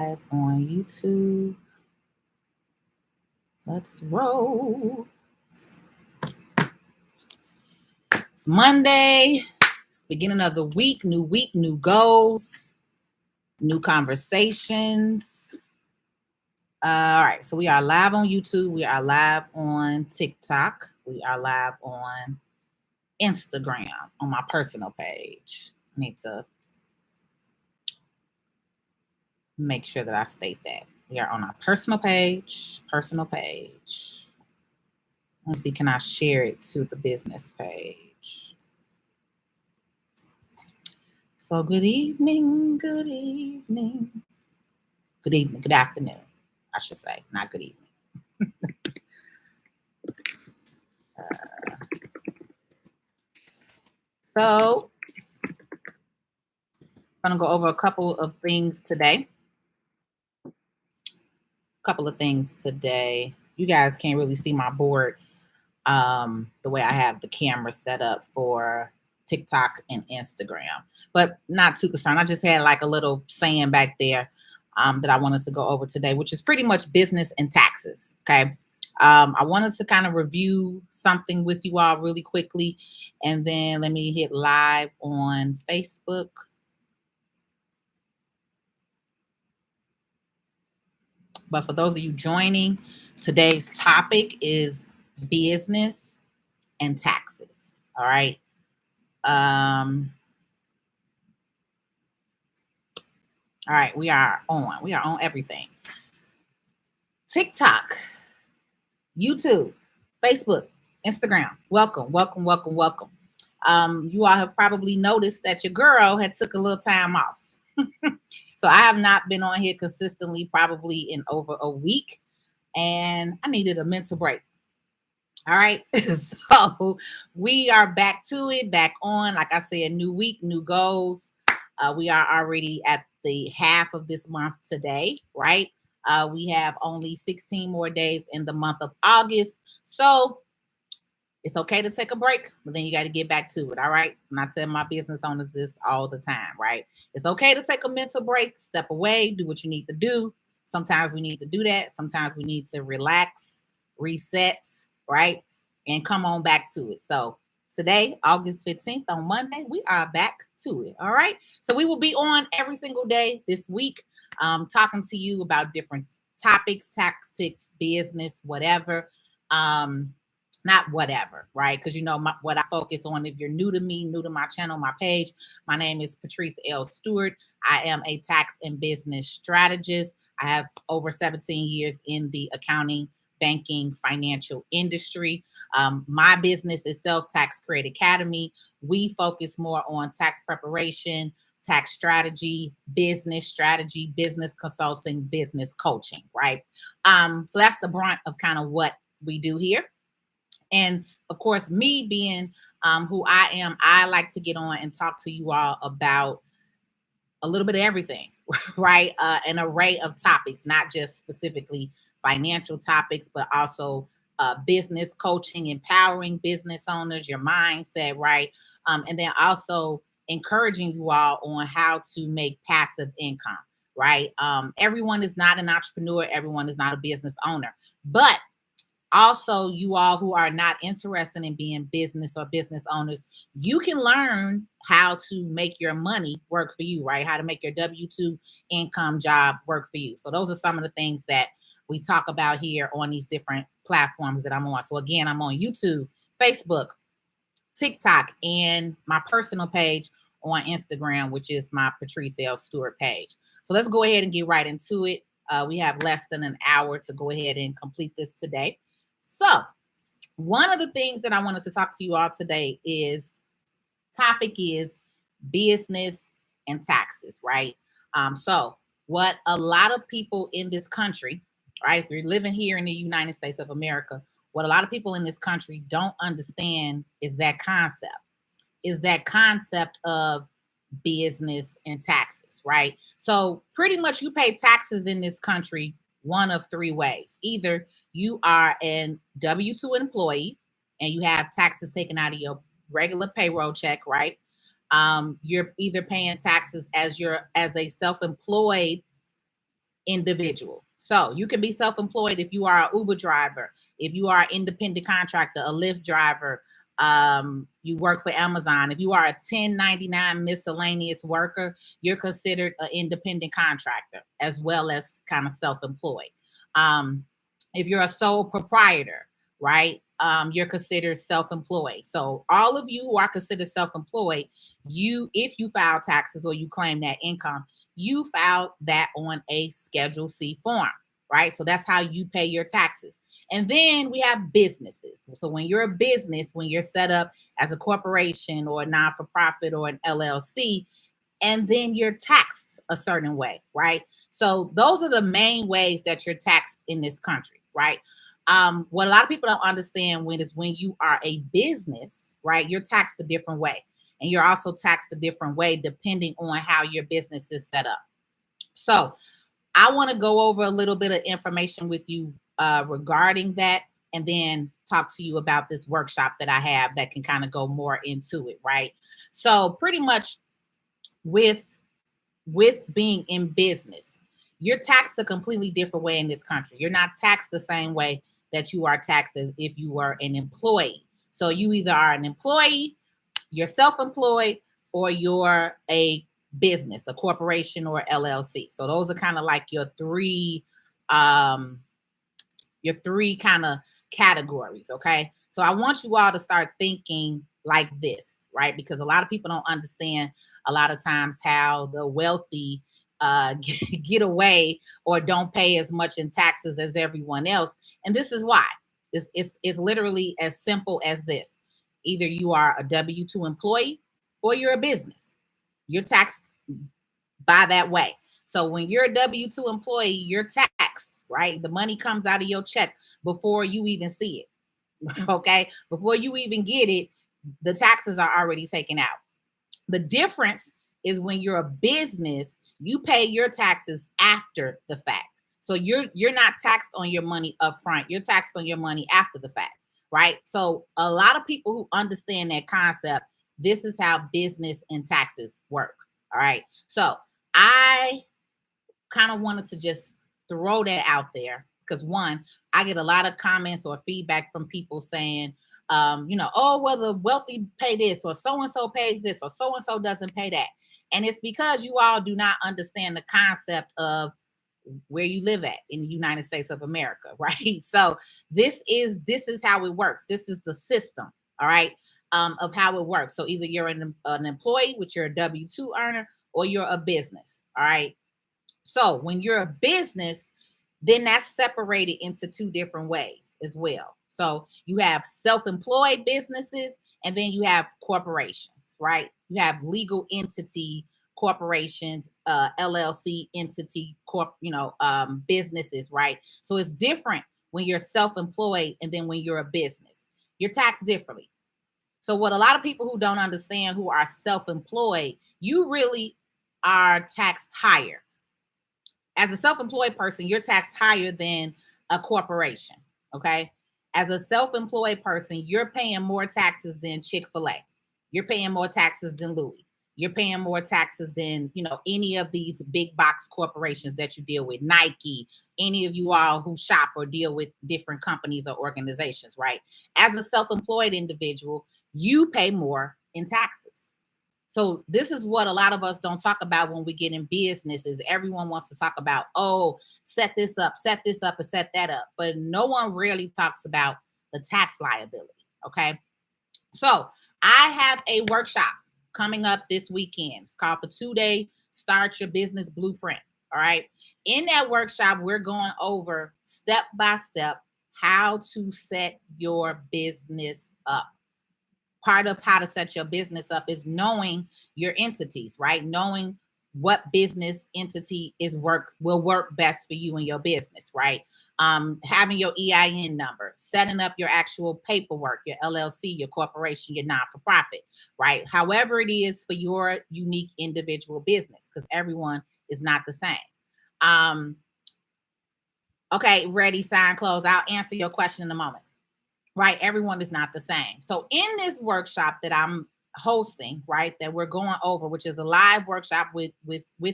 on YouTube. Let's roll. It's Monday. It's the beginning of the week, new goals, new conversations. All right, so we are live on YouTube. We are live on TikTok. We are live on Instagram on my personal page. I need to make sure that I state that. We are on our personal page. Let's see, can I share it to the business page? So good evening, good afternoon, I should say, not good evening. So I'm going to go over a couple of things today. You guys can't really see my board the way I have the camera set up for TikTok and Instagram, but not too concerned. I just had like a little saying back there that I wanted to go over today, which is pretty much business and taxes. Okay. I wanted to kind of review something with you all really quickly, and then let me hit live on Facebook. But for those of you joining, today's topic is business and taxes. All right. All right, we are on everything. TikTok, YouTube, Facebook, Instagram. Welcome. You all have probably noticed that your girl had took a little time off. So I have not been on here consistently probably in over a week, and I needed a mental break. All right. So we are back to it, back on. Like I said, new week, new goals. We are already at the half of this month today, right? We have only 16 more days in the month of August. So it's okay to take a break, but then you got to get back to it. All right. I'm not telling my business owners this all the time, right? It's okay to take a mental break, step away, do what you need to do. Sometimes we need to do that. Sometimes we need to relax, reset, right? And come on back to it. So today, August 15th on Monday, we are back to it. All right. So we will be on every single day this week, talking to you about different topics, tactics, business, whatever. Not whatever, right? Because you know what I focus on. If you're new to me, new to my channel, my page, my name is Patrice L. Stewart. I am a tax and business strategist. I have over 17 years in the accounting, banking, financial industry. My business is Self-Tax Credit Academy. We focus more on tax preparation, tax strategy, business consulting, business coaching, right? So that's the brunt of kind of what we do here. And of course, me being who I am, I like to get on and talk to you all about a little bit of everything, right? An array of topics, not just specifically financial topics, but also business coaching, empowering business owners, your mindset, right? And then also encouraging you all on how to make passive income, right? Everyone is not an entrepreneur. Everyone is not a business owner, but also, you all who are not interested in being business or business owners, you can learn how to make your money work for you, right? How to make your W-2 income job work for you. So those are some of the things that we talk about here on these different platforms that I'm on. So again, I'm on YouTube, Facebook, TikTok, and my personal page on Instagram, which is my Patrice L. Stewart page. So let's go ahead and get right into it. We have less than an hour to go ahead and complete this today. So one of the things that I wanted to talk to you all today is business and taxes, right? So what a lot of people in this country, right? If you're living here in the United States of America, what a lot of people in this country don't understand is that concept of business and taxes, right? So pretty much you pay taxes in this country one of three ways. Either you are a W-2 employee and you have taxes taken out of your regular payroll check, right? You're either paying taxes as a self-employed individual. So you can be self-employed if you are an Uber driver, if you are an independent contractor, a Lyft driver, you work for Amazon. If you are a 1099 miscellaneous worker, you're considered an independent contractor as well as kind of self-employed. Um, if you're a sole proprietor, right, you're considered self-employed. So all of you who are considered self-employed, if you file taxes or you claim that income, you file that on a Schedule C form, right? So that's how you pay your taxes. And then we have businesses. So when you're a business, when you're set up as a corporation or a non-for-profit or an LLC, and then you're taxed a certain way, right? So those are the main ways that you're taxed in this country, right? What a lot of people don't understand when you are a business, right? You're taxed a different way. And you're also taxed a different way depending on how your business is set up. So I want to go over a little bit of information with you regarding that, and then talk to you about this workshop that I have that can kind of go more into it, right? So pretty much with being in business, you're taxed a completely different way in this country. You're not taxed the same way that you are taxed as if you were an employee. So you either are an employee, you're self-employed, or you're a business, a corporation or LLC. So those are kind of like your three kind of categories. Okay. So I want you all to start thinking like this, right? Because a lot of people don't understand a lot of times how the wealthy get away or don't pay as much in taxes as everyone else. And this is why. It's literally as simple as this. Either you are a W-2 employee or you're a business. You're taxed by that way. So when you're a W-2 employee, you're taxed, right? The money comes out of your check before you even see it. Okay. Before you even get it, the taxes are already taken out. The difference is when you're a business, you pay your taxes after the fact. So you're not taxed on your money up front. You're taxed on your money after the fact, right? So a lot of people who understand that concept, this is how business and taxes work. All right. So I kind of wanted to just throw that out there because one, I get a lot of comments or feedback from people saying, oh, well, the wealthy pay this, or so and so pays this, or so and so doesn't pay that. And it's because you all do not understand the concept of where you live at in the United States of America, right? So this is how it works. This is the system, all right, of how it works. So either you're an employee, which you're a W-2 earner, or you're a business, all right? So when you're a business, then that's separated into two different ways as well. So you have self-employed businesses, and then you have corporations, right? You have legal entity corporations, LLC entity businesses, right? So it's different when you're self-employed and then when you're a business. You're taxed differently. So what a lot of people who don't understand, who are self-employed, you really are taxed higher. As a self-employed person, you're taxed higher than a corporation, okay? As a self-employed person, you're paying more taxes than Chick-fil-A. You're paying more taxes than Louis. You're paying more taxes than, any of these big box corporations that you deal with, Nike, any of you all who shop or deal with different companies or organizations, right? As a self-employed individual, you pay more in taxes. So this is what a lot of us don't talk about when we get in business. Is everyone wants to talk about, set this up, and set that up. But no one really talks about the tax liability, okay? So I have a workshop coming up this weekend. It's called the 2-day Start Your Business Blueprint, all right? In that workshop, we're going over step by step how to set your business up. Part of how to set your business up is knowing your entities, right? Knowing what business entity will work best for you and your business, right? Having your EIN number, setting up your actual paperwork, your LLC, your corporation, your non-for-profit, right? However it is for your unique individual business, because everyone is not the same. Okay, ready, sign, close. I'll answer your question in a moment. Right, everyone is not the same. So in this workshop that I'm hosting, right, that we're going over, which is a live workshop with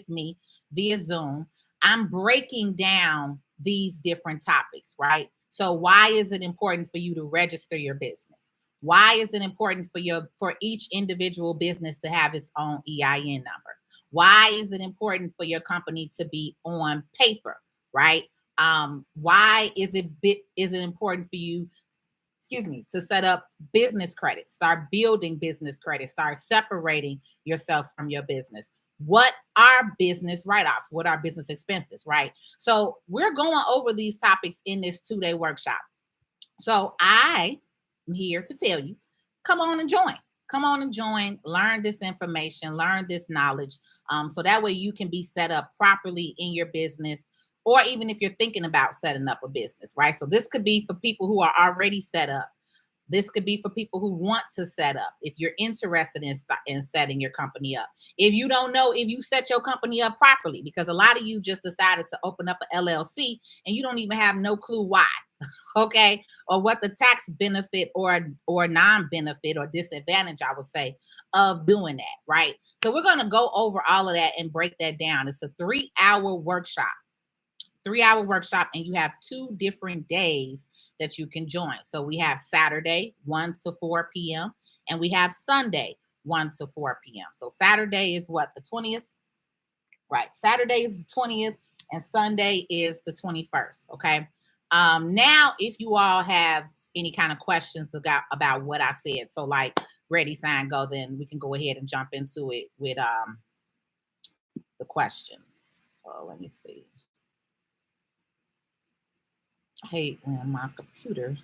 me via Zoom, I'm breaking down these different topics, right? So why is it important for you to register your business? Why is it important for each individual business to have its own EIN number? Why is it important for your company to be on paper, right? Why is it important for you, excuse me, to set up business credit, start building business credit, start separating yourself from your business? What are business write-offs? What are business expenses, right? So we're going over these topics in this 2-day workshop. So I am here to tell you, come on and join. Come on and join, learn this information, learn this knowledge. So that way you can be set up properly in your business, or even if you're thinking about setting up a business, right? So this could be for people who are already set up. This could be for people who want to set up. If you're interested in setting your company up, if you don't know if you set your company up properly, because a lot of you just decided to open up an LLC and you don't even have no clue why, okay, or what the tax benefit or non-benefit or disadvantage, I would say, of doing that, right? So we're going to go over all of that and break that down. It's a 3-hour workshop. 3-hour workshop, and you have 2 different days that you can join. So we have Saturday 1 to 4 p.m. and we have Sunday 1 to 4 p.m. So Saturday is what, the 20th? Right. Saturday is the 20th and Sunday is the 21st. Okay. Now, if you all have any kind of questions about what I said, so like ready, sign, go, then we can go ahead and jump into it with the questions. Oh, let me see. I hate when my computer.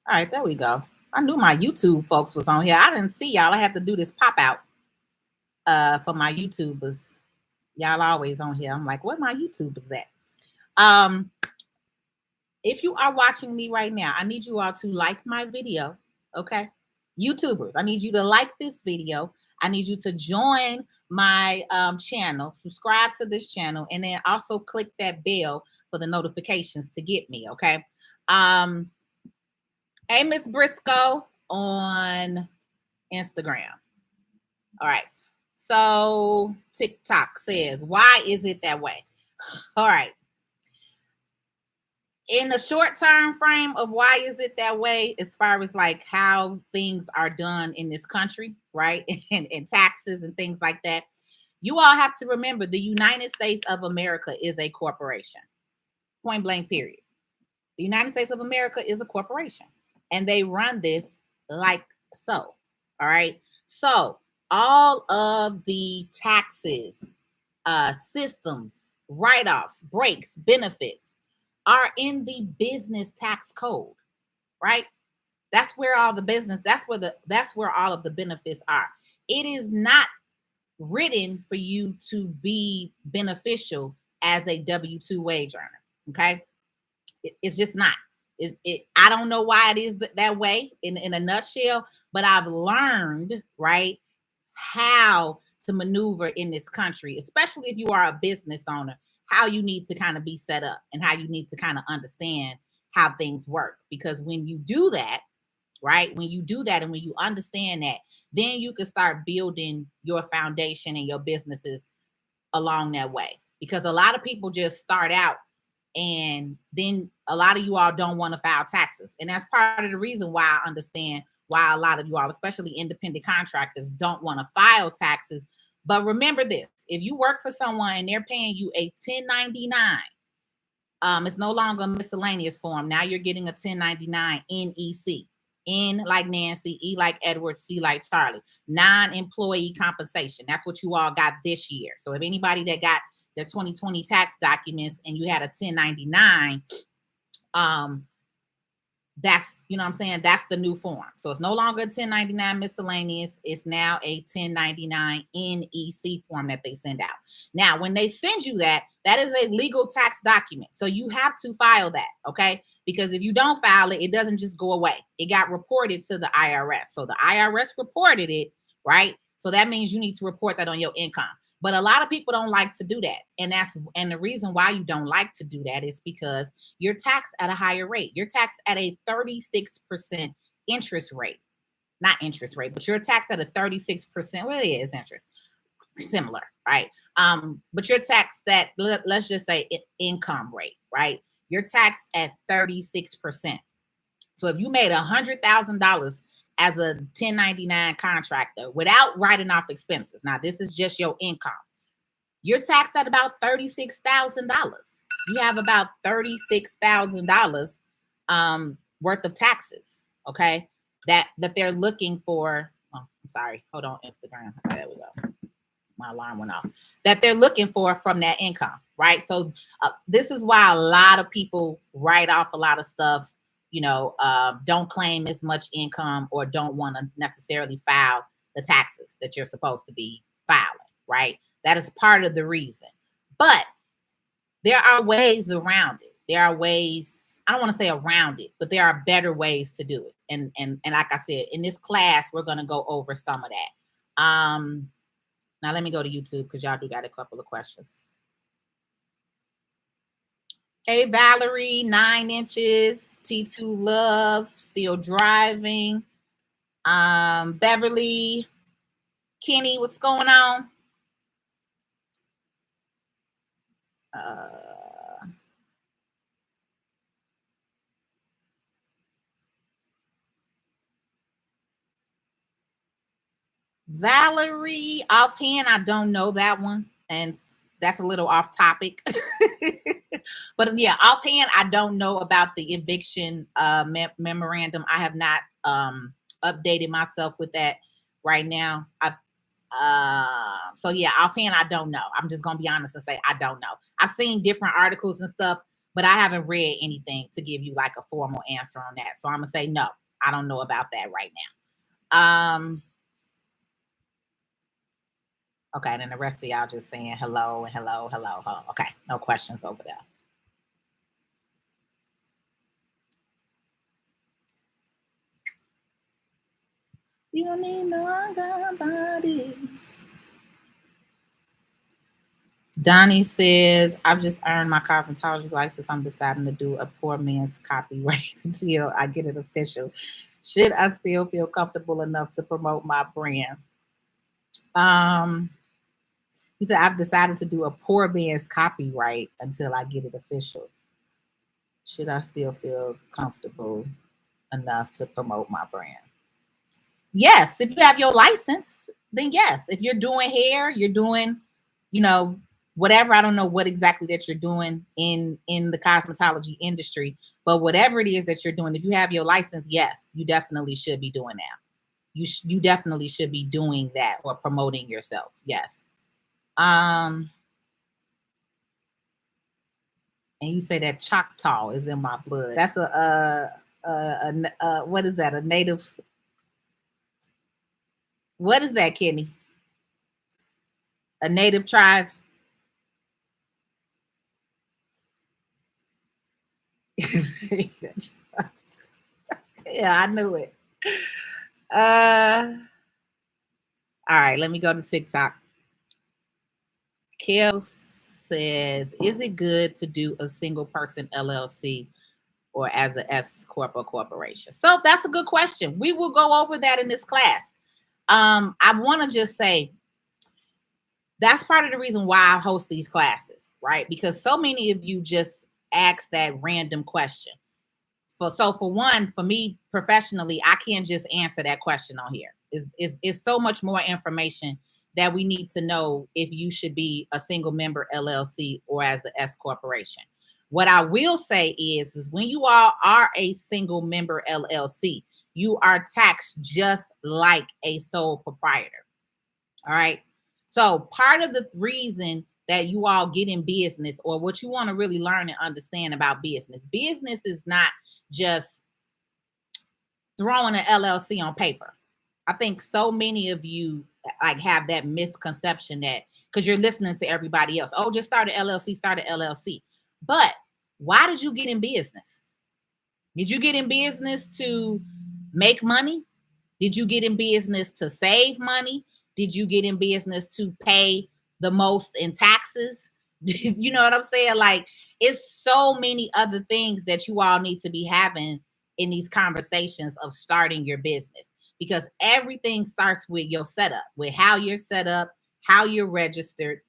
All right, there we go. I knew my YouTube folks was on here. I didn't see y'all. I have to do this pop out for my YouTubers. Y'all always on here. I'm like, where my YouTubers at? If you are watching me right now, I need you all to like my video. Okay, YouTubers, I need you to like this video. I need you to join my channel, subscribe to this channel, and then also click that bell for the notifications to get me. Okay. Hey, Miss Briscoe on Instagram. All right. So TikTok says, why is it that way? All right. In the short term frame of why is it that way, as far as like how things are done in this country, right? and taxes and things like that, you all have to remember the United States of America is a corporation. Point blank, period. The United States of America is a corporation and they run this like so. All right. So all of the taxes, systems, write-offs, breaks, benefits are in the business tax code, right? That's where all the business, that's where all of the benefits are. It is not written for you to be beneficial as a W-2 wage earner. Okay. It's just not. I don't know why it is that way in a nutshell, but I've learned, right, how to maneuver in this country, especially if you are a business owner, how you need to kind of be set up and how you need to kind of understand how things work. Because when you do that, right, when you do that and when you understand that, then you can start building your foundation and your businesses along that way. Because a lot of people just start out and then a lot of you all don't want to file taxes. And that's part of the reason why I understand why a lot of you all, especially independent contractors, don't want to file taxes. But remember this, if you work for someone and they're paying you a 1099, it's no longer a miscellaneous form. Now you're getting a 1099 NEC. N like Nancy, E like Edward, C like Charlie. Non-employee compensation. That's what you all got this year. So if anybody that got their 2020 tax documents and you had a 1099, that's, you know what I'm saying, that's the new form. So it's no longer a 1099 miscellaneous. It's now a 1099 NEC form that they send out. Now, when they send you that, that is a legal tax document. So you have to file that, okay? Because if you don't file it, it doesn't just go away. It got reported to the IRS. So the IRS reported it, right? So that means you need to report that on your income. But a lot of people don't like to do that. And the reason why you don't like to do that is because you're taxed at a higher rate. You're taxed at a 36% interest rate. Not interest rate, but you're taxed at a 36%. Well, it is interest. Similar, right? But you're taxed at, let's just say income rate, right? You're taxed at 36%. So if you made $100,000 as a 1099 contractor without writing off expenses, now this is just your income, you're taxed at about $36,000. You have about $36,000 worth of taxes, okay? That they're looking for. Oh, I'm sorry. Hold on, Instagram. Okay, there we go. My alarm went off. That they're looking for from that income, right? So this is why a lot of people write off a lot of stuff, don't claim as much income or don't want to necessarily file the taxes that you're supposed to be filing, right? That is part of the reason. But there are ways around it. There are ways, I don't want to say around it, but there are better ways to do it. And like I said, in this class, we're going to go over some of that. Now let me go to YouTube because y'all do got a couple of questions. Hey, Valerie, 9 inches, T2 Love, still driving. Beverly, Kenny, what's going on? Valerie, offhand, I don't know that one, and that's a little off topic. But yeah, offhand, I don't know about the eviction memorandum. I have not updated myself with that right now. So yeah, offhand, I don't know. I'm just gonna be honest and say I don't know. I've seen different articles and stuff, but I haven't read anything to give you like a formal answer on that. So I'm gonna say no, I don't know about that right now. Okay, and then the rest of y'all just saying hello and hello. Okay, no questions over there. You don't need no body. Donnie says, I've just earned my cosmetology license. I'm deciding to do a poor man's copyright until I get it official. Should I still feel comfortable enough to promote my brand? He said, I've decided to do a poor man's copyright until I get it official. Should I still feel comfortable enough to promote my brand? Yes, if you have your license, then yes. If you're doing hair, you're doing, whatever. I don't know what exactly that you're doing in the cosmetology industry, but whatever it is that you're doing, if you have your license, yes, you definitely should be doing that. You definitely should be doing that or promoting yourself. Yes. And you say that Choctaw is in my blood. That's what is that? A native? What is that, Kenny? A native tribe? Yeah, I knew it. All right, let me go to TikTok. Kel says, is it good to do a single person LLC or as a S corp or corporation? So that's a good question. We will go over that in this class. I want to just say that's part of the reason why I host these classes, right? Because so many of you just ask that random question. So for one, for me professionally, I can't just answer that question on here. It's so much more information that we need to know if you should be a single member LLC or as the S corporation. What I will say is when you all are a single member LLC, you are taxed just like a sole proprietor. All right. So part of the reason that you all get in business, or what you want to really learn and understand about business is not just throwing an LLC on paper. I think so many of you like have that misconception that because you're listening to everybody else, oh, just start an LLC. But why did you get in business? Did you get in business to make money? Did you get in business to save money? Did you get in business to pay the most in taxes? You know what I'm saying? Like, it's so many other things that you all need to be having in these conversations of starting your business, because everything starts with your setup, with how you're set up, how you're registered,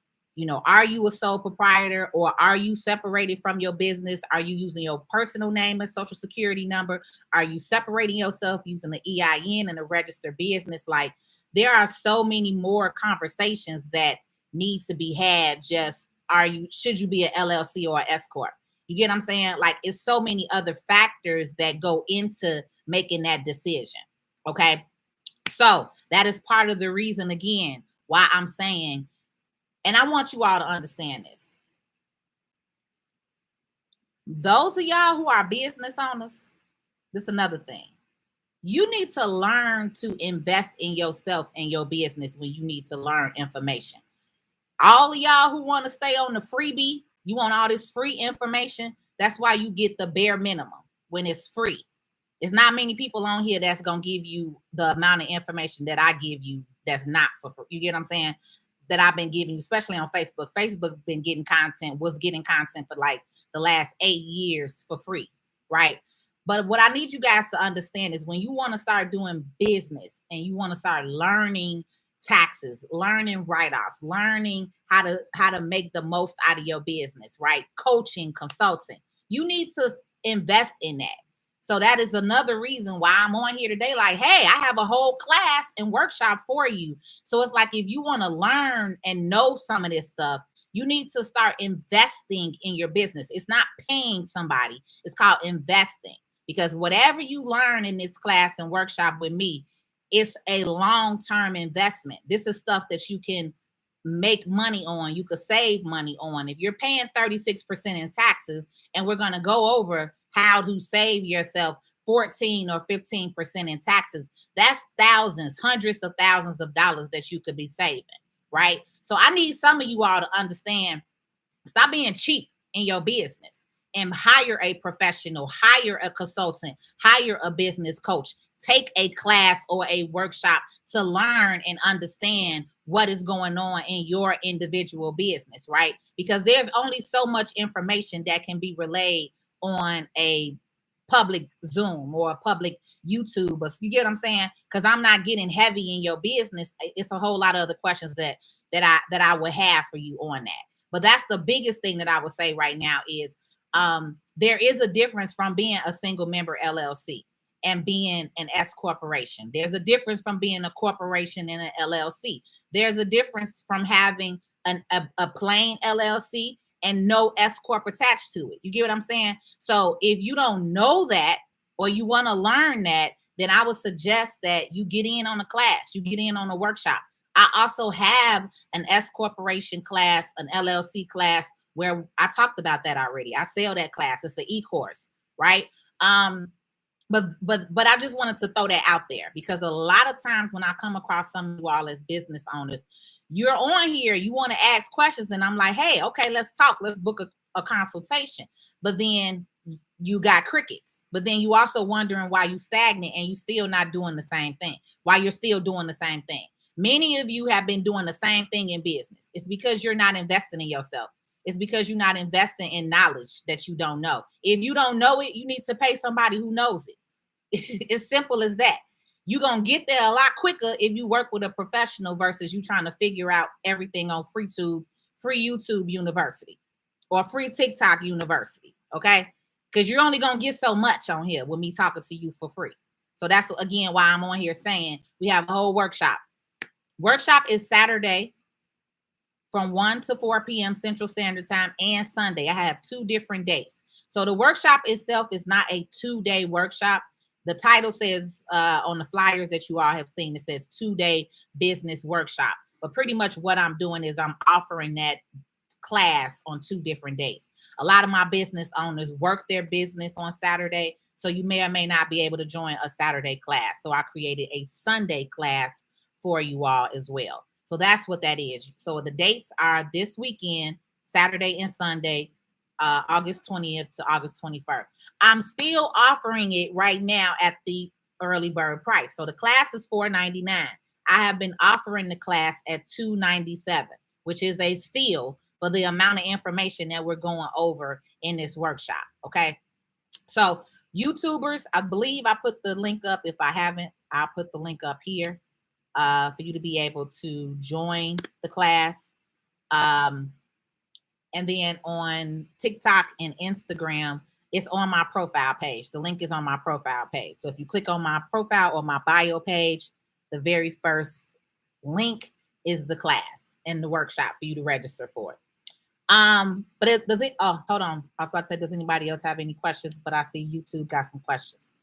Are you a sole proprietor, or are you separated from your business? Are you using your personal name and social security number? Are you separating yourself using the EIN and a registered business? Like, there are so many more conversations that need to be had. Just, should you be an LLC or an S corp? You get what I'm saying? Like, it's so many other factors that go into making that decision. Okay. So that is part of the reason, again, why I'm saying, and I want you all to understand this. Those of y'all who are business owners, this is another thing. You need to learn to invest in yourself and your business when you need to learn information. All of y'all who want to stay on the freebie, you want all this free information. That's why you get the bare minimum when it's free. There's not many people on here that's going to give you the amount of information that I give you that's not for free. You get what I'm saying? That I've been giving you, especially on Facebook. Facebook been getting content, was getting content for like the last 8 years for free, right? But what I need you guys to understand is, when you want to start doing business and you want to start learning taxes, learning write-offs, learning how to make the most out of your business, right? Coaching, consulting, you need to invest in that. So that is another reason why I'm on here today. Like, hey, I have a whole class and workshop for you. So it's like, if you want to learn and know some of this stuff, you need to start investing in your business. It's not paying somebody. It's called investing. Because whatever you learn in this class and workshop with me, it's a long-term investment. This is stuff that you can make money on. You could save money on. If you're paying 36% in taxes, and we're going to go over how to save yourself 14 or 15% in taxes, that's thousands, hundreds of thousands of dollars that you could be saving, right? So I need some of you all to understand, stop being cheap in your business and hire a professional, hire a consultant, hire a business coach. Take a class or a workshop to learn and understand what is going on in your individual business, right? Because there's only so much information that can be relayed on a public Zoom or a public YouTube. You get what I'm saying? Because I'm not getting heavy in your business. It's a whole lot of other questions that I would have for you on that. But that's the biggest thing that I would say right now is there is a difference from being a single member LLC and being an S corporation. There's a difference from being a corporation and an LLC. There's a difference from having a plain LLC and no S corp attached to it. You get what I'm saying? So if you don't know that, or you want to learn that, then I would suggest that you get in on a class, you get in on a workshop. I also have an S corporation class, an LLC class, where I talked about that already. I sell that class. It's an e-course, right? But I just wanted to throw that out there, because a lot of times when I come across some of you all as business owners, you're on here, you want to ask questions, and I'm like, hey, okay, let's talk. Let's book a consultation. But then you got crickets. But then you also wondering why you stagnant and you still not doing the same thing, why you're still doing the same thing. Many of you have been doing the same thing in business. It's because you're not investing in yourself. It's because you're not investing in knowledge that you don't know. If you don't know it, you need to pay somebody who knows it. It's simple as that. You're going to get there a lot quicker if you work with a professional versus you trying to figure out everything on free YouTube University or free TikTok University, okay? Because you're only going to get so much on here with me talking to you for free. So that's, again, why I'm on here saying we have a whole workshop. Workshop is Saturday from 1 to 4 p.m. Central Standard Time, and Sunday. I have 2 different dates. So the workshop itself is not a 2-day workshop. The title says on the flyers that you all have seen, it says 2-day business workshop. But pretty much what I'm doing is I'm offering that class on 2 different days. A lot of my business owners work their business on Saturday, so you may or may not be able to join a Saturday class. So I created a Sunday class for you all as well. So that's what that is. So the dates are this weekend, Saturday and Sunday, August 20th to August 21st. I'm still offering it right now at the early bird price. So the class is $4.99. I have been offering the class at $2.97, which is a steal for the amount of information that we're going over in this workshop. Okay. So YouTubers, I believe I put the link up. If I haven't, I'll put the link up here for you to be able to join the class. And then on TikTok and Instagram, it's on my profile page. The link is on my profile page. So if you click on my profile or my bio page, the very first link is the class and the workshop for you to register for it. But oh, hold on. I was about to say, does anybody else have any questions? But I see YouTube got some questions.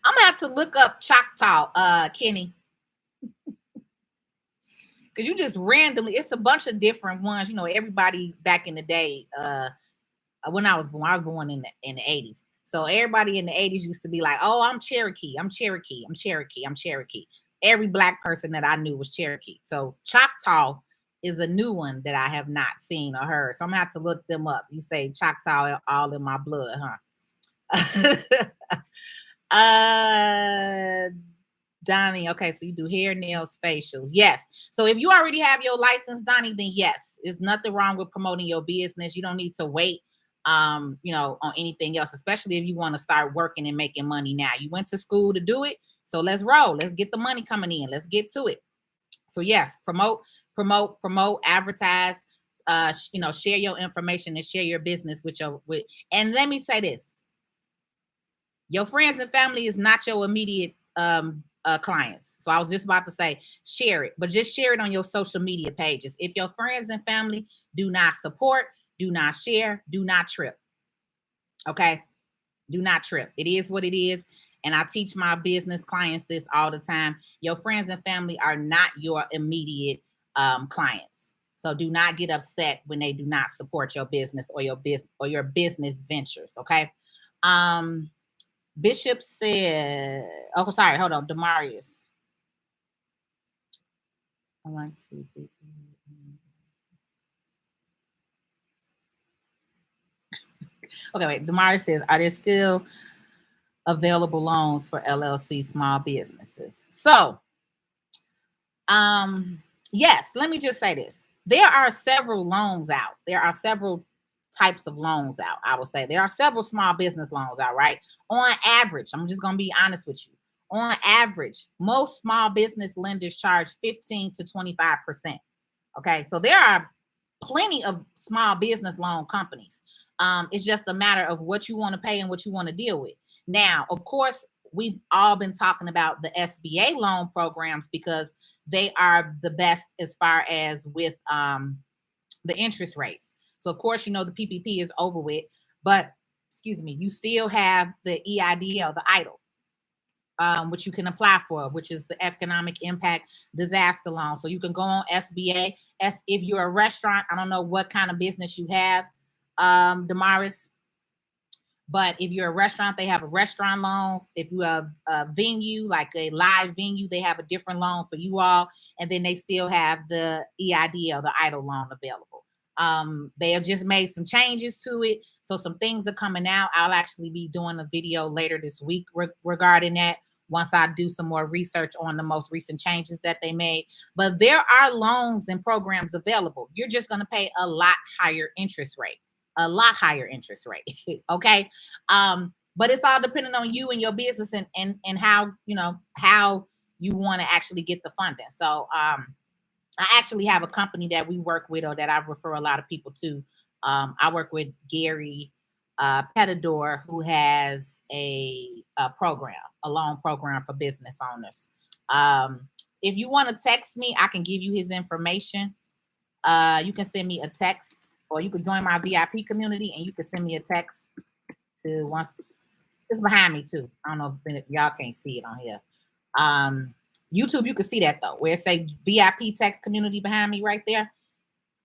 I'm gonna have to look up Choctaw, Kenny. Because you just randomly, it's a bunch of different ones. You know, everybody back in the day, when I was born in the 80s. So everybody in the 80s used to be like, oh, I'm Cherokee, I'm Cherokee, I'm Cherokee, I'm Cherokee. Every Black person that I knew was Cherokee. So Choctaw is a new one that I have not seen or heard. So I'm gonna have to look them up. You say Choctaw all in my blood, huh? Donnie, okay, so you do hair, nails, facials. Yes. So if you already have your license, Donnie, then yes, there's nothing wrong with promoting your business. You don't need to wait on anything else, especially if you want to start working and making money now. You went to school to do it. So let's roll. Let's get the money coming in. Let's get to it. So yes, promote, advertise, share your information and share your business with. And let me say this. Your friends and family is not your immediate clients. So I was just about to say, share it, but just share it on your social media pages. If your friends and family do not support, do not share, do not trip. Okay. Do not trip. It is what it is. And I teach my business clients this all the time. Your friends and family are not your immediate clients. So do not get upset when they do not support your business or your business ventures. Okay. Bishop said, oh, sorry, hold on, Demarius. Okay, wait. Demarius says, are there still available loans for LLC small businesses? So, yes, let me just say this. There are several loans out. There are several types of loans out. I will say there are several small business loans out, right? On average, I'm just going to be honest with you. On average, most small business lenders charge 15 to 25%. Okay, so there are plenty of small business loan companies. It's just a matter of what you want to pay and what you want to deal with. Now, of course, we've all been talking about the SBA loan programs because they are the best as far as with the interest rates. So, of course, the PPP is over with, but excuse me, you still have the EIDL, the EIDL, which you can apply for, which is the Economic Impact Disaster Loan. So you can go on SBA. If you're a restaurant, I don't know what kind of business you have, Damaris, but if you're a restaurant, they have a restaurant loan. If you have a venue, like a live venue, they have a different loan for you all. And then they still have the EIDL, the EIDL loan available. They have just made some changes to it. So some things are coming out. I'll actually be doing a video later this week regarding that once I do some more research on the most recent changes that they made. But there are loans and programs available. You're just going to pay a lot higher interest rate. A lot higher interest rate. Okay. But it's all depending on you and your business and how you want to actually get the funding. So I actually have a company that we work with or that I refer a lot of people to. I work with Gary Petador, who has a program, a loan program for business owners. If you want to text me, I can give you his information. You can send me a text, or you can join my VIP community and you can send me a text to once. It's behind me too. I don't know if y'all can't see it on here. YouTube, you can see that though, where it say VIP text community behind me right there.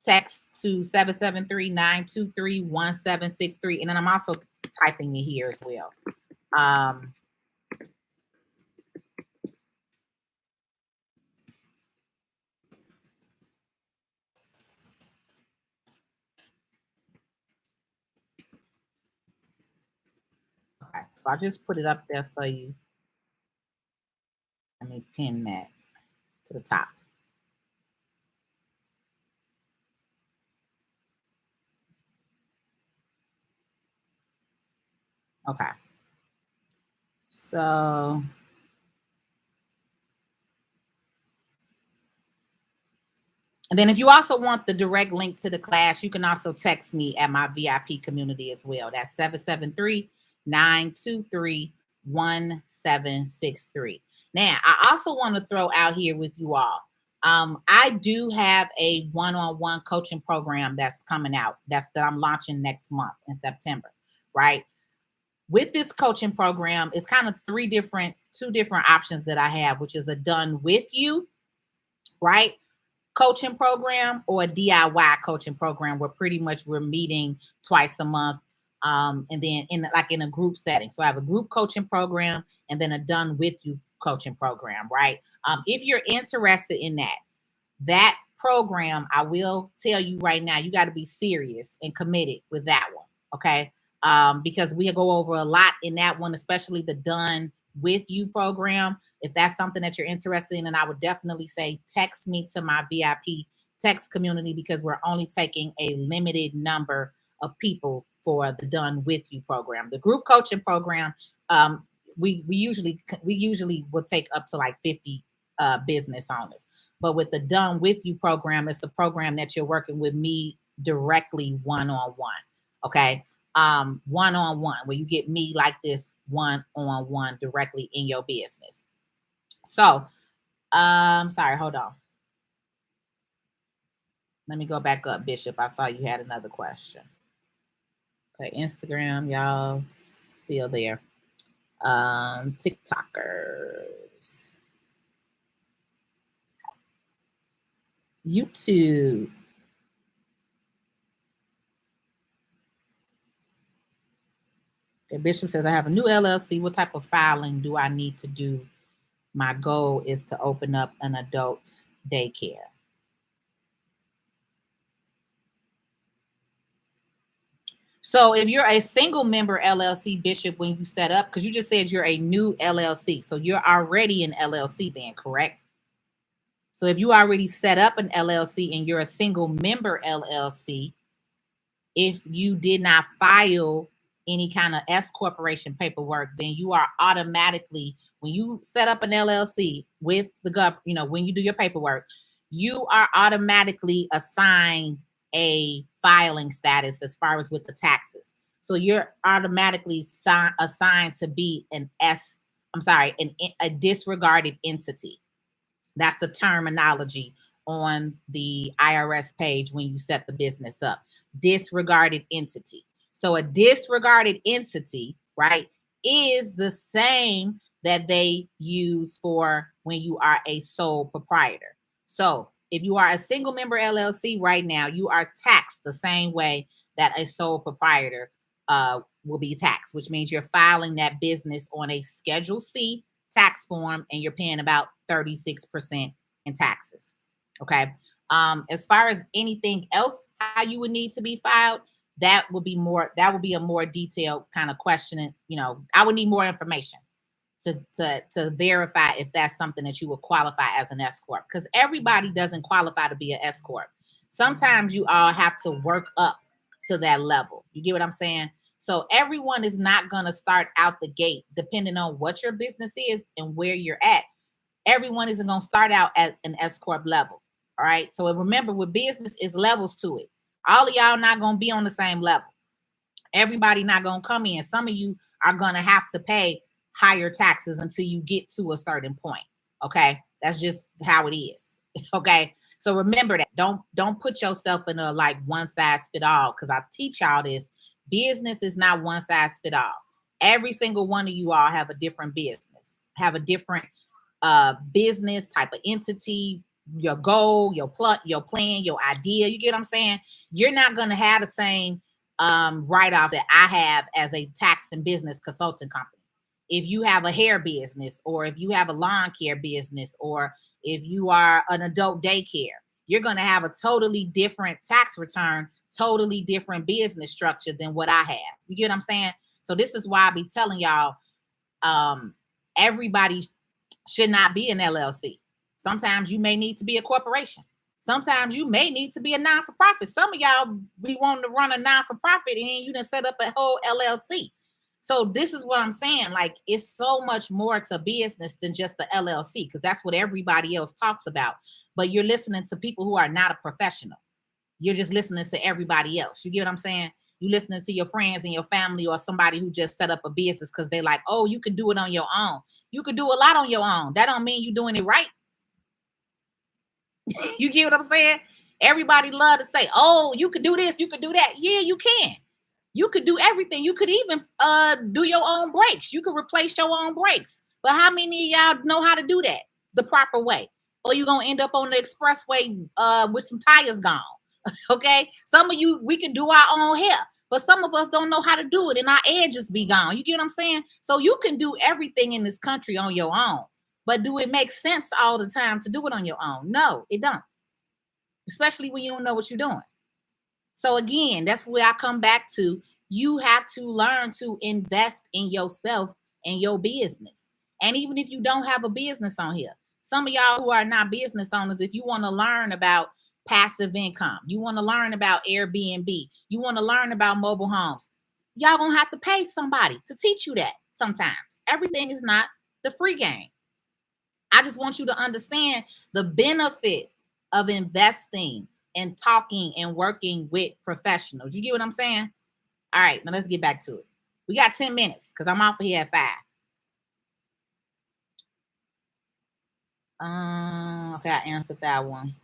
Text to 773-923-1763. And then I'm also typing it here as well. Okay, so I just put it up there for you. Let me pin that to the top. Okay. So and then if you also want the direct link to the class, you can also text me at my VIP community as well. That's 773-923-1763. Now, I also want to throw out here with you all. I do have a one-on-one coaching program that's coming out. That I'm launching next month in September, right? With this coaching program, it's kind of two different options that I have, which is a done with you, right? Coaching program or a DIY coaching program where pretty much we're meeting twice a month, and then in a group setting. So I have a group coaching program and then a done with you coaching program, right? If you're interested in that program, I will tell you right now, you got to be serious and committed with that one, okay? Because we go over a lot in that one, especially the done with you program. If that's something that you're interested in, and I would definitely say text me to my VIP text community, because we're only taking a limited number of people for the done with you program. The group coaching program, we usually will take up to like 50 business owners. But with the done with you program, it's a program that you're working with me directly one-on-one. Okay. One-on-one, where you get me like this one-on-one directly in your business. So, sorry, hold on. Let me go back up, Bishop. I saw you had another question. Okay, Instagram, y'all still there. TikTokers. YouTube. Okay, Bishop says, I have a new LLC. What type of filing do I need to do? My goal is to open up an adult daycare. So if you're a single member LLC, Bishop, when you set up, because you just said you're a new LLC, so you're already an LLC then, correct? So if you already set up an LLC and you're a single member LLC, if you did not file any kind of S corporation paperwork, then you are automatically, when you set up an LLC with the government, when you do your paperwork, you are automatically assigned a filing status as far as with the taxes. So you're automatically assigned to be a disregarded entity. That's the terminology on the IRS page when you set the business up. Disregarded entity. So a disregarded entity, right, is the same that they use for when you are a sole proprietor. So if you are a single member LLC right now, you are taxed the same way that a sole proprietor will be taxed, which means you're filing that business on a Schedule C tax form and you're paying about 36% in taxes. Okay. As far as anything else, how you would need to be filed, that would be a more detailed kind of question. I would need more information to verify if that's something that you would qualify as an S corp, because everybody doesn't qualify to be an S corp. Sometimes you all have to work up to that level. You get what I'm saying? So everyone is not going to start out the gate, depending on what your business is and where you're at. Everyone isn't going to start out at an S corp level. All right. So remember, with business is levels to it. All of y'all not going to be on the same level. Everybody not going to come in. Some of you are going to have to pay higher taxes until you get to a certain point. Okay. That's just how it is. Okay. So remember that. Don't put yourself in a like one size fit all, because I teach y'all this. Business is not one size fit all. Every single one of you all have a different business, have a different business type of entity, your goal, your plan, your idea. You get what I'm saying? You're not going to have the same write-off that I have as a tax and business consulting company. If you have a hair business, or if you have a lawn care business, or if you are an adult daycare, you're going to have a totally different tax return, totally different business structure than what I have. You get what I'm saying? So this is why I be telling y'all, everybody should not be an LLC. Sometimes you may need to be a corporation. Sometimes you may need to be a non-for-profit. Some of y'all be wanting to run a non-for-profit and you done set up a whole LLC. So this is what I'm saying. Like, it's so much more to business than just the LLC, because that's what everybody else talks about. But you're listening to people who are not a professional. You're just listening to everybody else. You get what I'm saying? You listening to your friends and your family, or somebody who just set up a business because they like, oh, you can do it on your own. You could do a lot on your own. That don't mean you're doing it right. You get what I'm saying? Everybody love to say, oh, you could do this, you could do that. Yeah, you can. You could do everything. You could even do your own brakes. You could replace your own brakes. But how many of y'all know how to do that the proper way? Or you gonna end up on the expressway with some tires gone. Okay. Some of you, we can do our own hair, but some of us don't know how to do it, and our edges be gone. You get what I'm saying? So you can do everything in this country on your own. But do it make sense all the time to do it on your own? No, it don't. Especially when you don't know what you're doing. So again, that's where I come back to. You have to learn to invest in yourself and your business. And even if you don't have a business on here, some of y'all who are not business owners, if you want to learn about passive income, you want to learn about Airbnb, you want to learn about mobile homes, y'all gonna have to pay somebody to teach you that sometimes. Everything is not the free game. I just want you to understand the benefit of investing and talking and working with professionals. You get what I'm saying? All right, now let's get back to it. We got 10 minutes because I'm off of here at 5. Okay, I answered that one.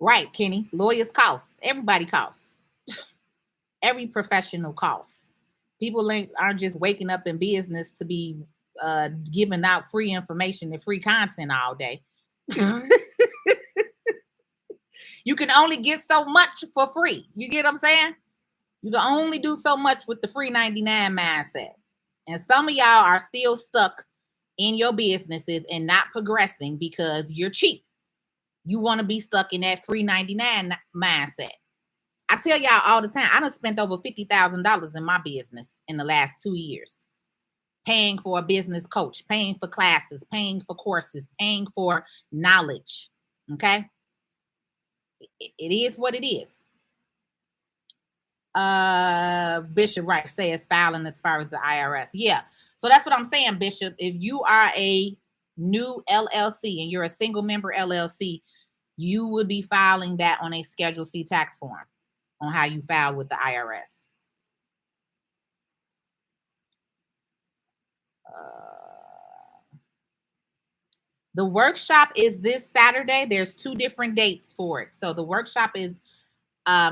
Right, Kenny. Lawyers cost. Everybody costs. Every professional costs. People aren't just waking up in business to be giving out free information and free content all day. You can only get so much for free. You get what I'm saying? You can only do so much with the free 99 mindset. And some of y'all are still stuck in your businesses and not progressing because you're cheap. You want to be stuck in that free 99 mindset. I tell y'all all the time, I done spent over $50,000 in my business in the last 2 years. Paying for a business coach, paying for classes, paying for courses, paying for knowledge. Okay? It is what it is. Bishop Wright says filing as far as the IRS. Yeah. So that's what I'm saying, Bishop. If you are a new LLC and you're a single member LLC, you would be filing that on a Schedule C tax form on how you file with the IRS. The workshop is this Saturday. There's 2 different dates for it. So the workshop is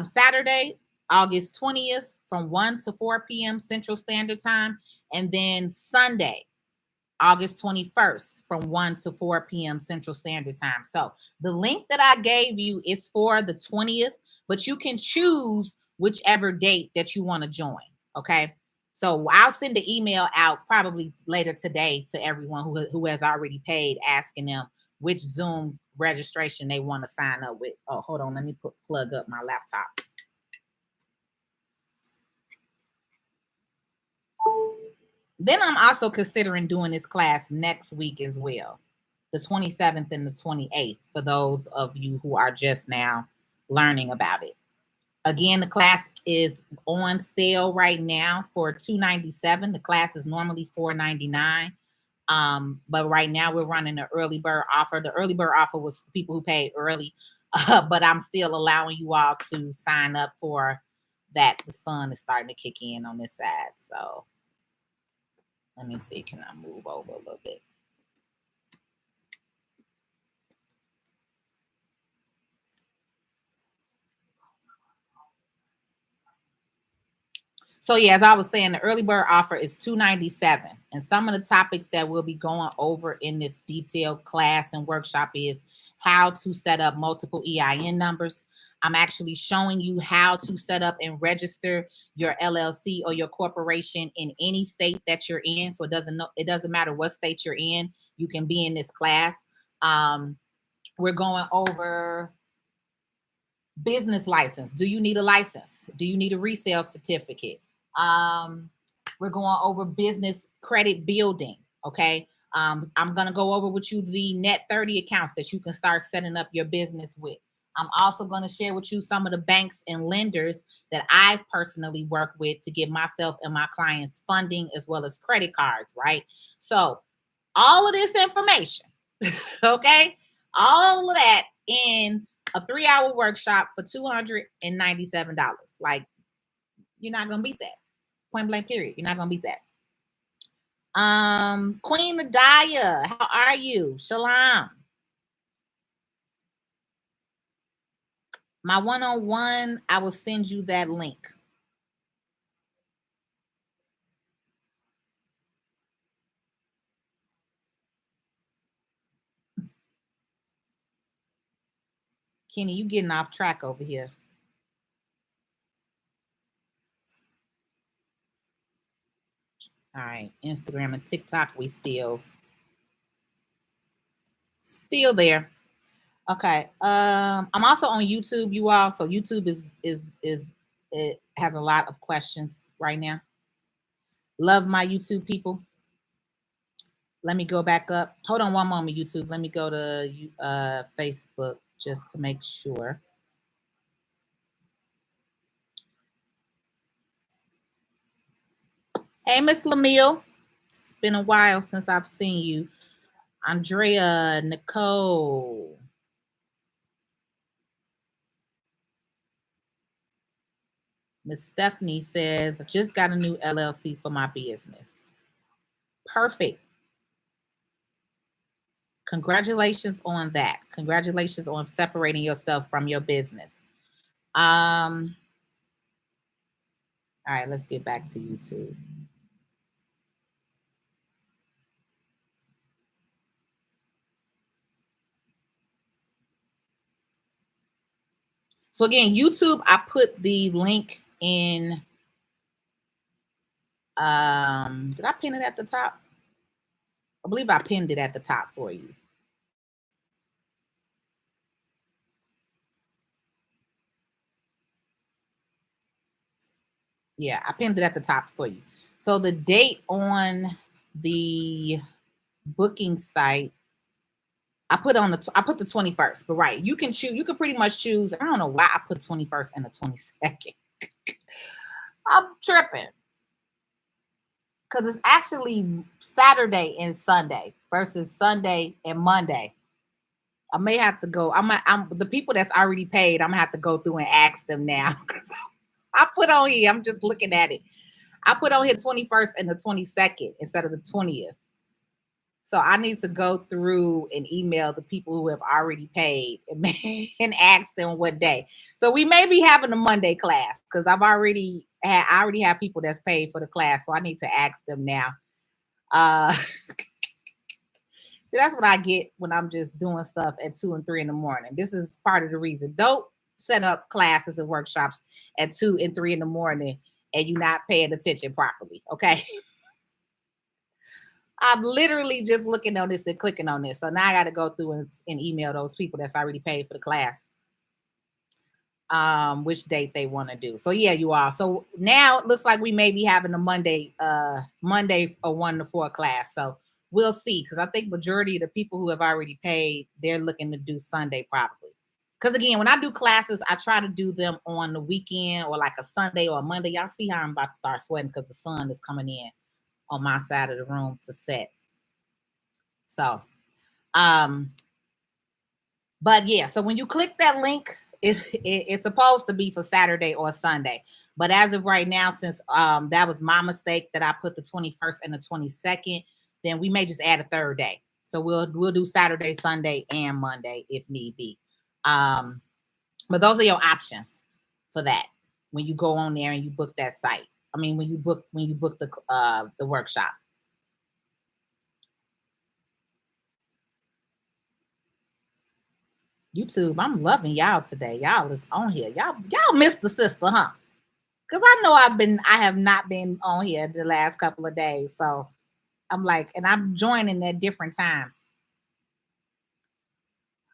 Saturday, August 20th from 1 to 4 p.m. Central Standard Time. And then Sunday, August 21st from 1 to 4 p.m. Central Standard Time. So the link that I gave you is for the 20th, but you can choose whichever date that you want to join. Okay. So I'll send an email out probably later today to everyone who has already paid, asking them which Zoom registration they want to sign up with. Oh, hold on. Let me plug up my laptop. Then I'm also considering doing this class next week as well, the 27th and the 28th, for those of you who are just now learning about it. Again, the class is on sale right now for $297. The class is normally $499. But right now we're running an early bird offer. The early bird offer was for people who paid early, but I'm still allowing you all to sign up for that. The sun is starting to kick in on this side. So let me see. Can I move over a little bit? So yeah, as I was saying, the early bird offer is $297. And some of the topics that we'll be going over in this detailed class and workshop is how to set up multiple EIN numbers. I'm actually showing you how to set up and register your LLC or your corporation in any state that you're in. So it doesn't matter what state you're in. You can be in this class. We're going over business license. Do you need a license? Do you need a resale certificate? We're going over business credit building. Okay. I'm going to go over with you the net 30 accounts that you can start setting up your business with. I'm also going to share with you some of the banks and lenders that I've personally worked with to give myself and my clients funding as well as credit cards, right? So, all of this information, okay? All of that in a 3-hour workshop for $297. Like, you're not going to beat that. Point blank, period. You're not going to beat that. Queen Nadia, how are you? Shalom. My one-on-one, I will send you that link. Kenny, you getting off track over here. All right, Instagram and TikTok, we still there. Okay. I'm also on YouTube, you all. So YouTube is it has a lot of questions right now. Love my YouTube people. Let me go back up. Hold on one moment, YouTube. Let me go to Facebook just to make sure. Hey, Miss Lamille. It's been a while since I've seen you. Andrea, Nicole. Miss Stephanie says, I just got a new LLC for my business. Perfect. Congratulations on that. Congratulations on separating yourself from your business. All right, let's get back to YouTube. So again, YouTube, I put the link in. Did I pin it at the top? I believe I pinned it at the top for you. Yeah, I pinned it at the top for you. So the date on the booking site, I put the 21st, but right, you can choose. You can pretty much choose. I don't know why I put 21st and the 22nd. I'm tripping because it's actually Saturday and Sunday versus Sunday and Monday. I may have to go. I'm the people that's already paid. I'm gonna have to go through and ask them now because I put on here. I'm just looking at it. I put on here 21st and the 22nd instead of the 20th. So I need to go through and email the people who have already paid and ask them what day. So we may be having a Monday class because I already have people that's paid for the class. So I need to ask them now. See, that's what I get when I'm just doing stuff at 2 and 3 in the morning. This is part of the reason. Don't set up classes and workshops at 2 and 3 in the morning and you're not paying attention properly. Okay. I'm literally just looking on this and clicking on this. So now I got to go through and email those people that's already paid for the class. Which date they want to do. So yeah, you all. So now it looks like we may be having a Monday or 1 to 4 class. So we'll see. Because I think majority of the people who have already paid, they're looking to do Sunday probably. Because again, when I do classes, I try to do them on the weekend or like a Sunday or a Monday. Y'all see how I'm about to start sweating because the sun is coming in on my side of the room to set. So, but yeah, so when you click that link, it's supposed to be for Saturday or Sunday. But as of right now, since that was my mistake that I put the 21st and the 22nd, then we may just add a third day. So we'll do Saturday, Sunday, and Monday if need be. But those are your options for that when you go on there and you book that site. I mean, when you book the workshop. YouTube, I'm loving y'all today. Y'all is on here. Y'all missed the sister, huh? Because I know I have not been on here the last couple of days. So I'm like, and I'm joining at different times.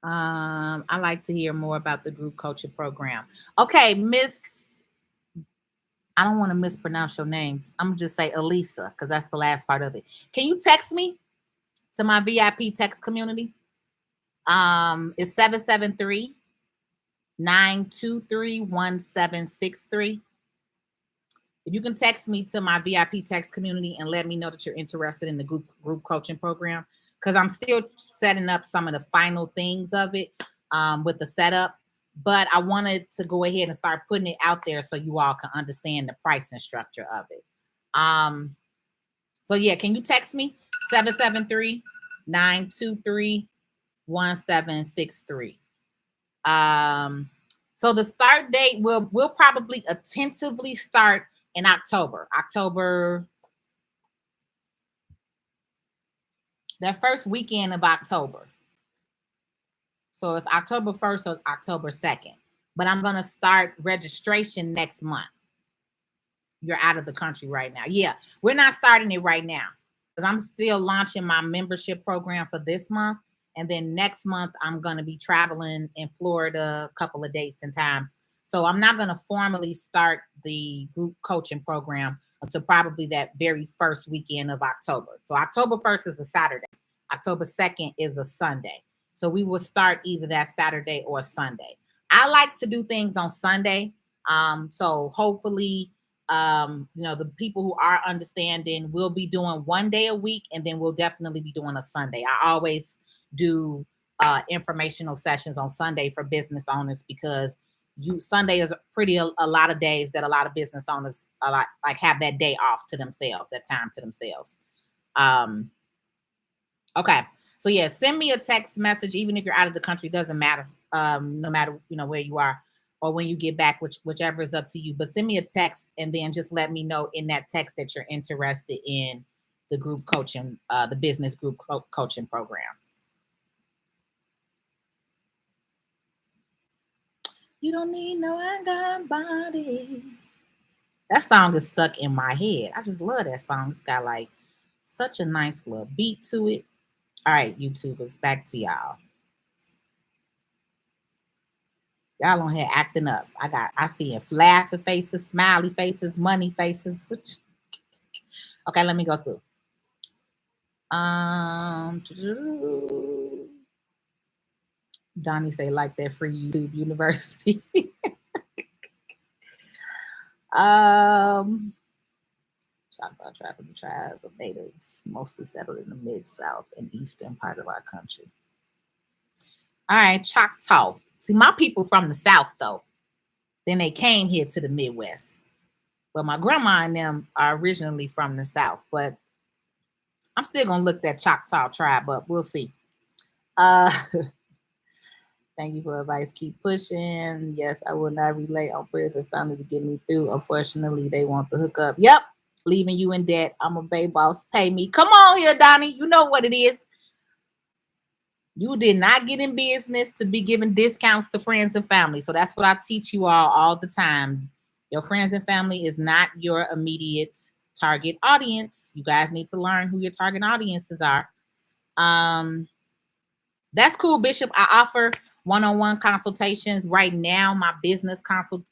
I like to hear more about the group coaching program. Okay, Miss, I don't want to mispronounce your name. I'm gonna just say Elisa, because that's the last part of it. Can you text me to my VIP text community? It's 773 923-1763. If you can text me to my VIP text community and let me know that you're interested in the group coaching program, because I'm still setting up some of the final things of it with the setup. But I wanted to go ahead and start putting it out there so you all can understand the pricing structure of it. So yeah, can you text me 773-923-1763? So the start date will probably tentatively start in October. That first weekend of October. So it's October 1st or October 2nd. But I'm going to start registration next month. You're out of the country right now. Yeah, we're not starting it right now because I'm still launching my membership program for this month. And then next month, I'm going to be traveling in Florida a couple of dates and times. So I'm not going to formally start the group coaching program until probably that very first weekend of October. So October 1st is a Saturday. October 2nd is a Sunday. So we will start either that Saturday or Sunday. I like to do things on Sunday. So hopefully, the people who are understanding will be doing one day a week, and then we'll definitely be doing a Sunday. I always do informational sessions on Sunday for business owners because Sunday is a lot of days that a lot of business owners like have that day off to themselves, that time to themselves. Okay. So yeah, send me a text message, even if you're out of the country, doesn't matter. No matter, where you are or when you get back, whichever is up to you, but send me a text and then just let me know in that text that you're interested in the group coaching, the business group coaching program. You don't need no anger body. That song is stuck in my head. I just love that song. It's got like such a nice little beat to it. All right, YouTubers, back to y'all. Y'all on here acting up. I see laughing faces, smiley faces, money faces. Okay, let me go through. Donnie say like that free YouTube University. Choctaw tribes, a tribe of natives mostly settled in the mid-south and eastern part of our country. All right, Choctaw. See, my people from the south though. Then they came here to the Midwest. But my grandma and them are originally from the south. But I'm still gonna look that Choctaw tribe up. We'll see. Thank you for advice. Keep pushing. Yes, I will not relate on friends and family to get me through. Unfortunately, they want the hookup. Yep, leaving you in debt. I'm a baby boss. Pay me. Come on here, Donnie. You know what it is. You did not get in business to be giving discounts to friends and family. So that's what I teach you all the time. Your friends and family is not your immediate target audience. You guys need to learn who your target audiences are. That's cool, Bishop. I offer one-on-one consultations right now. My business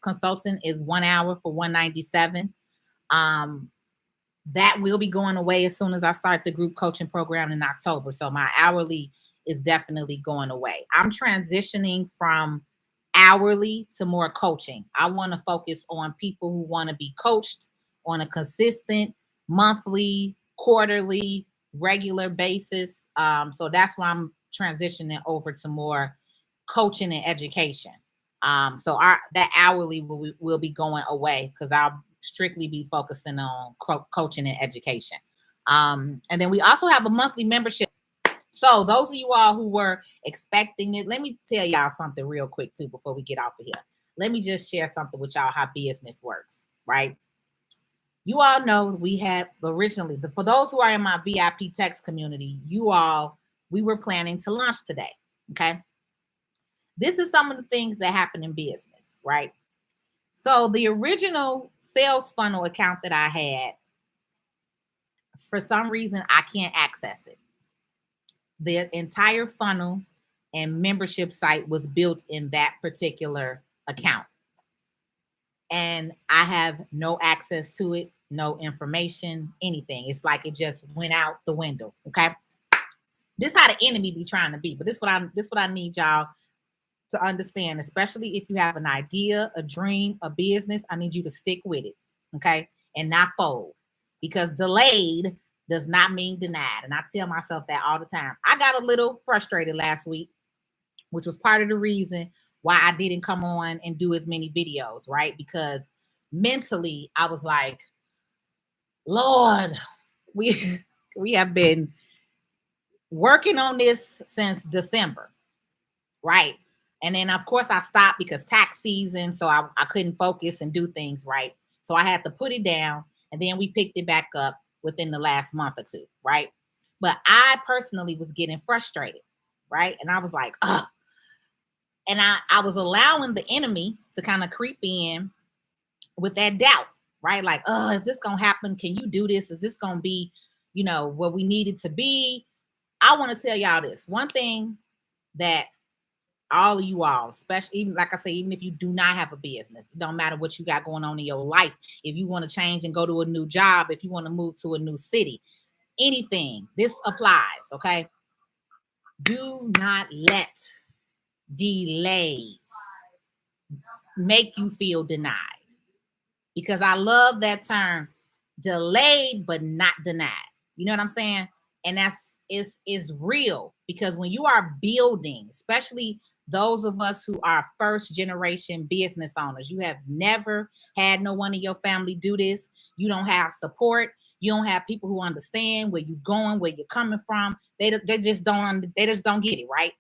consultant is 1 hour for $197. That will be going away as soon as I start the group coaching program in October. So my hourly is definitely going away. I'm transitioning from hourly to more coaching. I want to focus on people who want to be coached on a consistent monthly, quarterly, regular basis. So that's why I'm transitioning over to more coaching and education. So that hourly will be going away because I'll strictly be focusing on coaching and education. And then we also have a monthly membership. So those of you all who were expecting it, let me tell y'all something real quick too before we get off of here. Let me just share something with y'all how business works, right? You all know we had originally, for those who are in my VIP text community, we were planning to launch today, okay? This is some of the things that happen in business, right? So the original sales funnel account that I had, for some reason, I can't access it. The entire funnel and membership site was built in that particular account. And I have no access to it, no information, anything. It's like it just went out the window. Okay. This is how the enemy be trying to be, but this what I need y'all to understand, especially if you have an idea, a dream, a business. I need you to stick with it, okay, and not fold, because delayed does not mean denied. And I tell myself that all the time. I got a little frustrated last week, which was part of the reason why I didn't come on and do as many videos, right? Because mentally I was like, Lord, we we have been working on this since December, right? And then of course I stopped because tax season, so I couldn't focus and do things right. So I had to put it down, and then we picked it back up within the last month or two, right? But I personally was getting frustrated, right? And I was like, oh, and I was allowing the enemy to kind of creep in with that doubt, right? Like, oh, is this gonna happen? Can you do this? Is this gonna be, what we need it to be? I want to tell y'all this one thing that all of you all, especially, even like I say, even if you do not have a business, it don't matter what you got going on in your life. If you want to change and go to a new job, if you want to move to a new city, anything, this applies. Okay, do not let delays make you feel denied, because I love that term, delayed but not denied. You know what I'm saying? And that's is real, because when you are building, especially those of us who are first generation business owners, you have never had no one in your family do this. You don't have support. You don't have people who understand where you're going, where you're coming from. They just don't get it, right?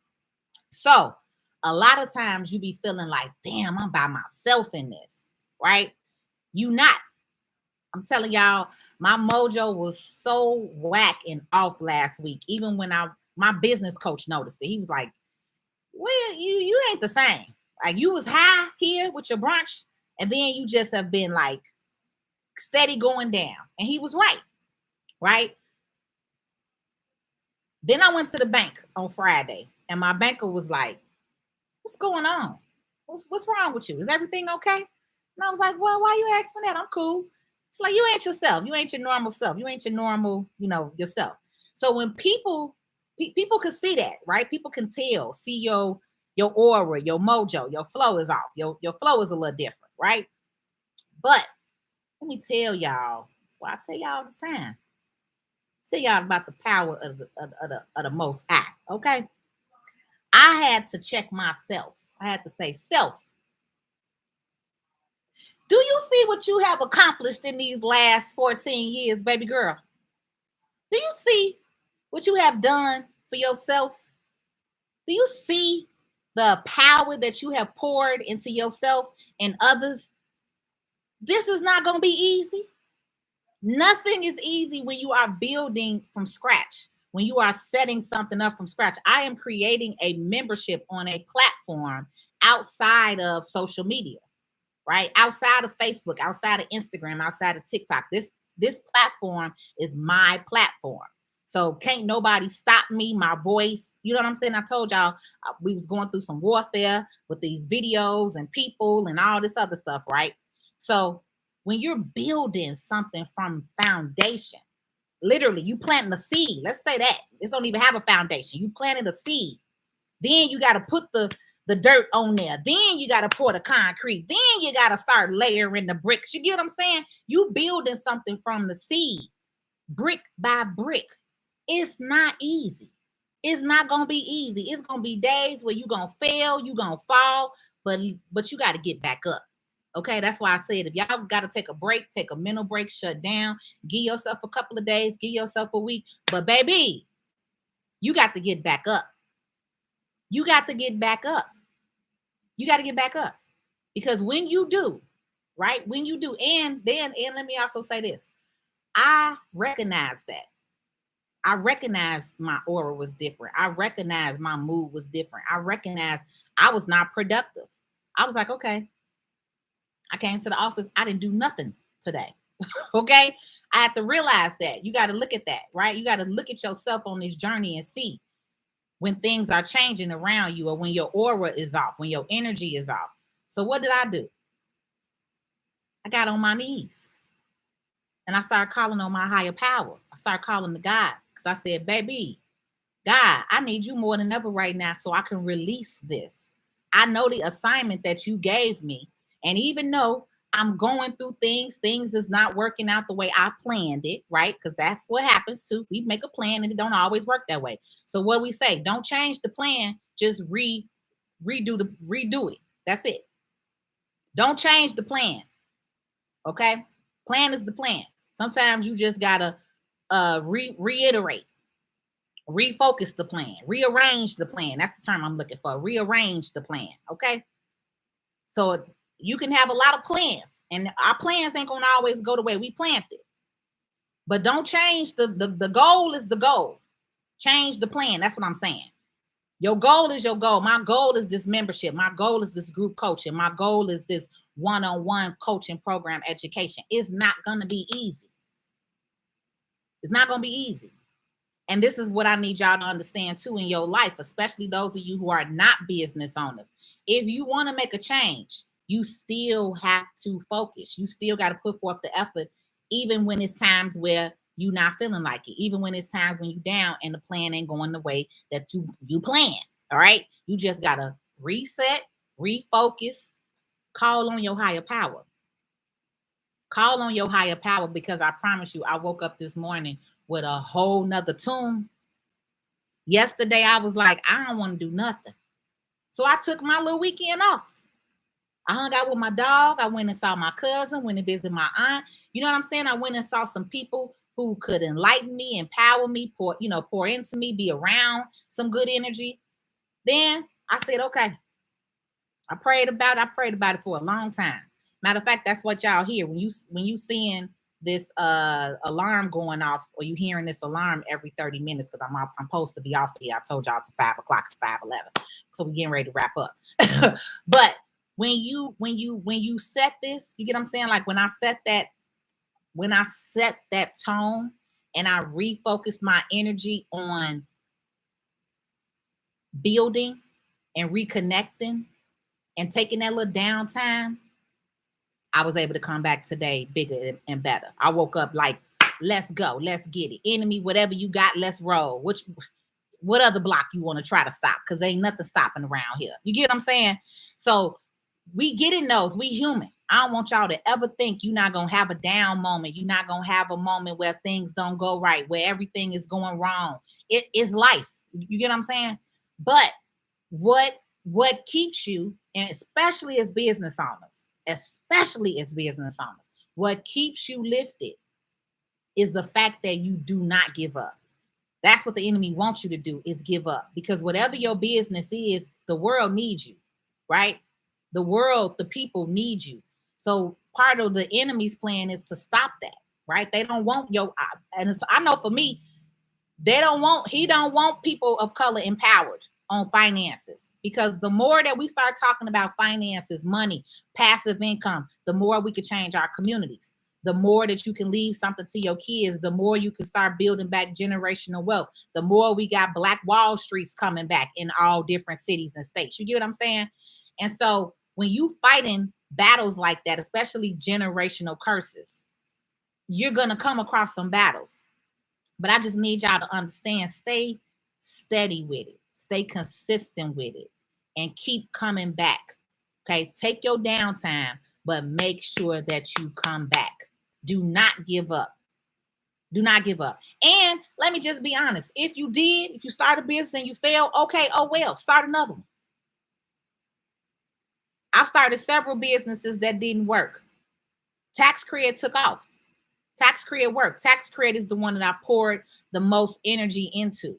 So a lot of times you be feeling like, damn, I'm by myself in this, right? You not. I'm telling y'all, my mojo was so whack and off last week. Even when my business coach noticed it, he was like, "Well, you ain't the same. Like, you was high here with your brunch, and then you just have been like steady going down." And he was right, right? Then I went to the bank on Friday, and my banker was like, "What's going on? What's wrong with you? Is everything okay?" And I was like, "Well, why you asking that? I'm cool." She's like, "You ain't yourself. You ain't your normal self. You ain't your normal, yourself." So when people can see that, right? People can tell, see your aura, your mojo, your flow is off. Your flow is a little different, right? But let me tell y'all, that's why I tell y'all all the time. Tell y'all about the power of the Most High. Okay, I had to check myself. I had to say, self, do you see what you have accomplished in these last 14 years, baby girl? Do you see what you have done for yourself? Do you see the power that you have poured into yourself and others? This is not going to be easy. Nothing is easy when you are building from scratch, when you are setting something up from scratch. I am creating a membership on a platform outside of social media, right? Outside of Facebook, outside of Instagram, outside of TikTok. This platform is my platform. So can't nobody stop me, my voice. You know what I'm saying? I told y'all we was going through some warfare with these videos and people and all this other stuff, right? So when you're building something from foundation, literally you planting a seed. Let's say that. This don't even have a foundation. You planted a seed. Then you got to put the dirt on there. Then you got to pour the concrete. Then you got to start layering the bricks. You get what I'm saying? You building something from the seed, brick by brick. It's not easy. It's not going to be easy. It's going to be days where you're going to fail, you're going to fall, but you got to get back up. Okay, that's why I said if y'all got to take a break, take a mental break, shut down, give yourself a couple of days, give yourself a week. But baby, you got to get back up. You got to get back up. You got to get back up. Because when you do, right? When you do, and let me also say this. I recognize that. I recognize my aura was different. I recognize my mood was different. I recognize I was not productive. I was like, okay, I came to the office. I didn't do nothing today. Okay. I had to realize that. You got to look at that, right? You got to look at yourself on this journey and see when things are changing around you, or when your aura is off, when your energy is off. So what did I do? I got on my knees and I started calling on my higher power. I started calling to God, because I said, baby, God, I need you more than ever right now so I can release this. I know the assignment that you gave me. And even though I'm going through things is not working out the way I planned it, right? Because that's what happens too. We make a plan and it don't always work that way. So what we say, don't change the plan, just redo it. That's it. Don't change the plan. Okay? Plan is the plan. Sometimes you just gotta reiterate, refocus the plan, rearrange the plan. That's the term I'm looking for. Rearrange the plan. Okay. So you can have a lot of plans, and our plans ain't gonna always go the way we planned it. But don't change the goal is the goal. Change the plan. That's what I'm saying. Your goal is your goal. My goal is this membership. My goal is this group coaching. My goal is this one-on-one coaching program education. It's not going to be easy. It's not going to be easy. And this is what I need y'all to understand too in your life, especially those of you who are not business owners. If you want to make a change, you still have to focus. You still got to put forth the effort, even when it's times where you're not feeling like it, even when it's times when you're down and the plan ain't going the way that you plan. All right. You just got to reset, refocus, call on your higher power. Call on your higher power, because I promise you, I woke up this morning with a whole nother tune. Yesterday, I was like, I don't want to do nothing. So I took my little weekend off. I hung out with my dog. I went and saw my cousin, went and visited my aunt. You know what I'm saying? I went and saw some people who could enlighten me, empower me, pour into me, be around some good energy. Then I said, okay. I prayed about it for a long time. Matter of fact, that's what y'all hear when you seeing this alarm going off, or you hearing this alarm every 30 minutes, because I'm supposed to be off here. I told y'all to 5 o'clock. It's 5:11, so we're getting ready to wrap up. But when you set this, you get what I'm saying? Like when I set that tone and I refocus my energy on building and reconnecting and taking that little downtime, I was able to come back today bigger and better. I woke up like, let's go, let's get it. Enemy, whatever you got, let's roll. What other block you want to try to stop? Because ain't nothing stopping around here. You get what I'm saying? So we get in those. We human. I don't want y'all to ever think you're not going to have a down moment. You're not going to have a moment where things don't go right, where everything is going wrong. It is life. You get what I'm saying? But what keeps you, and especially as business owners, what keeps you lifted is the fact that you do not give up. That's what the enemy wants you to do, is give up. Because whatever your business is, the world needs you, right? The world, the people need you. So part of the enemy's plan is to stop that, right? They don't want and I know for me, he don't want people of color empowered on finances, because the more that we start talking about finances, money, passive income, the more we could change our communities. The more that you can leave something to your kids, the more you can start building back generational wealth. The more we got Black Wall Streets coming back in all different cities and states. You get what I'm saying? And so when you fighting battles like that, especially generational curses, you're going to come across some battles. But I just need y'all to understand, stay steady with it. Stay consistent with it and keep coming back. Okay. Take your downtime, but make sure that you come back. Do not give up. Do not give up. And let me just be honest. If you start a business and you fail, okay, oh well, start another one. I've started several businesses that didn't work. Tax Credit took off. Tax Credit worked. Tax Credit is the one that I poured the most energy into,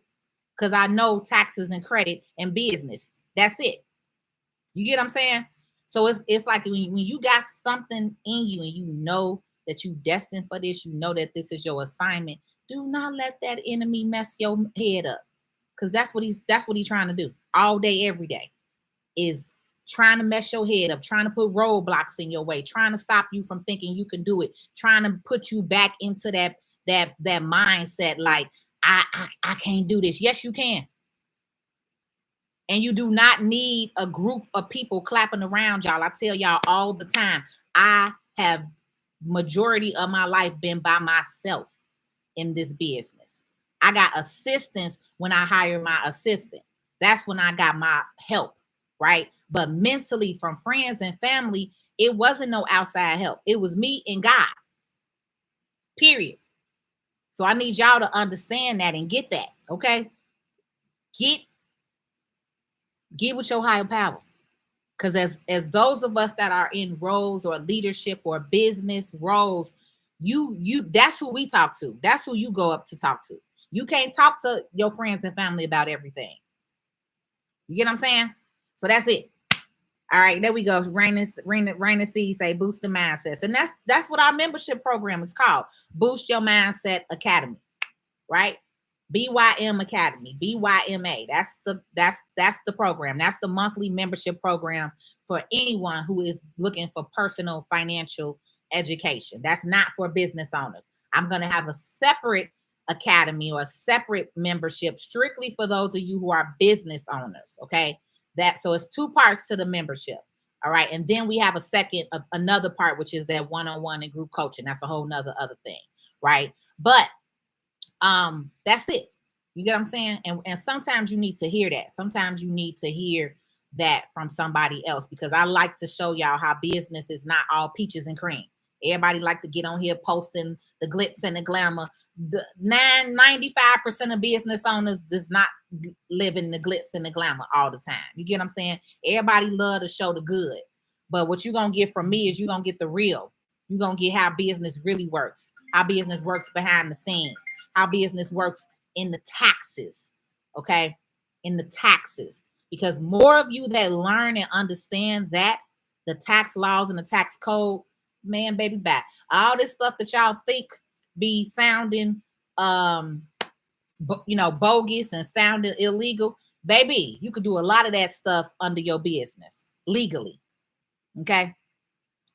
because I know taxes and credit and business. That's it. You get what I'm saying? So it's like when you got something in you and you know that you destined for this, you know that this is your assignment, do not let that enemy mess your head up. Because that's what he's trying to do all day, every day, is trying to mess your head up, trying to put roadblocks in your way, trying to stop you from thinking you can do it, trying to put you back into that mindset like, I can't do this. Yes, you can. And you do not need a group of people clapping around y'all. I tell y'all all the time, I have majority of my life been by myself in this business. I got assistance when I hire my assistant. That's when I got my help, right? But mentally, from friends and family, it wasn't no outside help. It was me and God, period. So I need y'all to understand that and get that, okay? Get with your higher power. Because as those of us that are in roles or leadership or business roles, you that's who we talk to. That's who you go up to talk to. You can't talk to your friends and family about everything. You get what I'm saying? So that's it. All right, there we go. Rain and C say boost the mindsets. And that's what our membership program is called. Boost Your Mindset Academy, right? BYM Academy, BYMA. That's the program. That's the monthly membership program for anyone who is looking for personal financial education. That's not for business owners. I'm going to have a separate academy or a separate membership strictly for those of you who are business owners, okay? So it's two parts to the membership. All right. And then we have another part, which is that one-on-one and group coaching. That's a whole nother other thing. Right. But that's it. You get what I'm saying? And sometimes you need to hear that. Sometimes you need to hear that from somebody else, because I like to show y'all how business is not all peaches and cream. Everybody like to get on here posting the glitz and the glamour. The 95% of business owners does not live in the glitz and the glamour all the time. You get what I'm saying? Everybody love to show the good. But what you're going to get from me is you're going to get the real. You're going to get how business really works, how business works behind the scenes, how business works in the taxes, okay? In the taxes. Because more of you that learn and understand that, the tax laws and the tax code, man, baby, back. All this stuff that y'all think be sounding, bogus and sounding illegal, baby, you could do a lot of that stuff under your business legally, okay?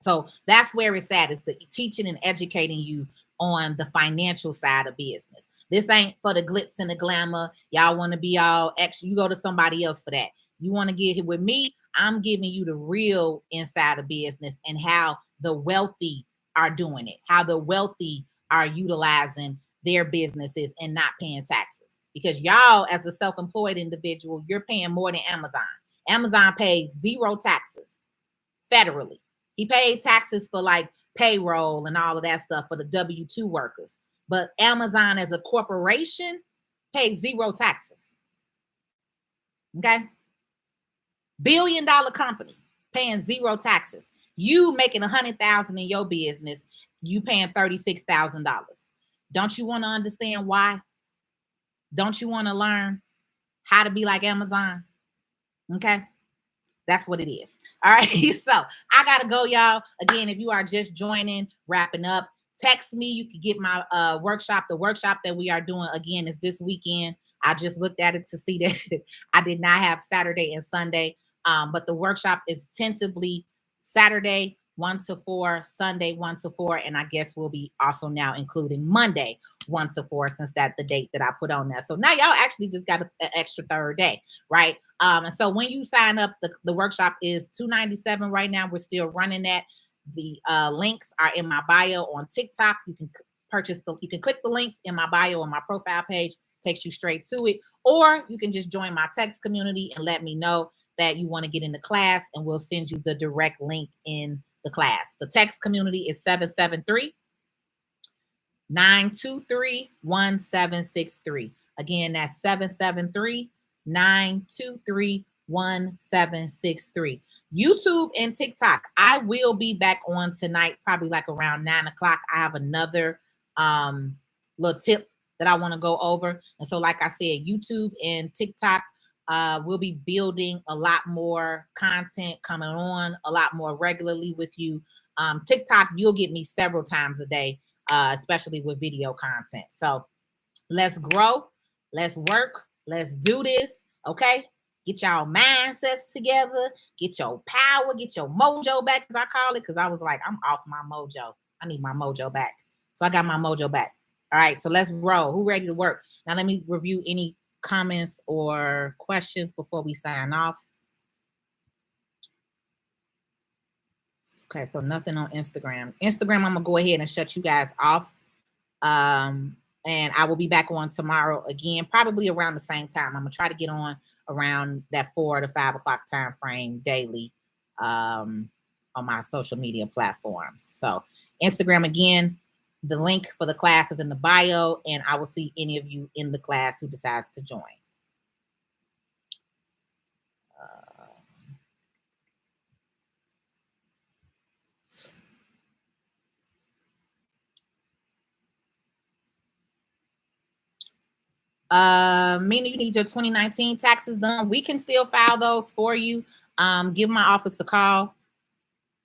So that's where it's at. It's the teaching and educating you on the financial side of business. This ain't for the glitz and the glamour. Y'all want to be all extra. You go to somebody else for that. You want to get here with me, I'm giving you the real inside of business and how the wealthy are doing it, how the wealthy are utilizing their businesses and not paying taxes. Because y'all, as a self-employed individual, you're paying more than Amazon. Amazon pays 0 taxes federally. He paid taxes for like payroll and all of that stuff for the W-2 workers. But Amazon as a corporation pays 0 taxes. Okay? $1 billion company paying 0 taxes. You making $100,000 in your business, you paying $36,000. Don't you want to understand why? Don't you want to learn how to be like Amazon? Okay? That's what it is. All right. So I got to go, y'all. Again, if you are just joining, wrapping up, text me. You can get my workshop. The workshop that we are doing, again, is this weekend. I just looked at it to see that I did not have Saturday and Sunday. But the workshop is tentatively Saturday 1 to 4, Sunday 1 to 4, and I guess we'll be also now including Monday 1 to 4, since that's the date that I put on there. So now y'all actually just got an extra third day, right? And so when you sign up, the workshop is $297 right now. We're still running that. The links are in my bio on TikTok. You can you can click the link in my bio on my profile page, takes you straight to it, or you can just join my text community and let me know that you want to get in the class, and we'll send you the direct link in the class. The text community is 773-923-1763. Again, that's 773-923-1763. YouTube and TikTok, I will be back on tonight, probably like around 9 o'clock. I have another little tip that I want to go over. And so, like I said, YouTube and TikTok, we'll be building a lot more content, coming on a lot more regularly with you. TikTok, you'll get me several times a day, especially with video content. So let's grow, let's work, let's do this. Okay. Get y'all mindsets together, get your power, get your mojo back, as I call it, because I was like, I'm off my mojo. I need my mojo back. So I got my mojo back. All right. So let's roll. Who ready to work? Now let me review any comments or questions before we sign off. Okay, so nothing on Instagram. I'm gonna go ahead and shut you guys off. And I will be back on tomorrow again, probably around the same time. I'm gonna try to get on around that 4 to 5 o'clock time frame daily on my social media platforms. So Instagram again, the link for the class is in the bio, and I will see any of you in the class who decides to join. Meaning you need your 2019 taxes done. We can still file those for you. Give my office a call.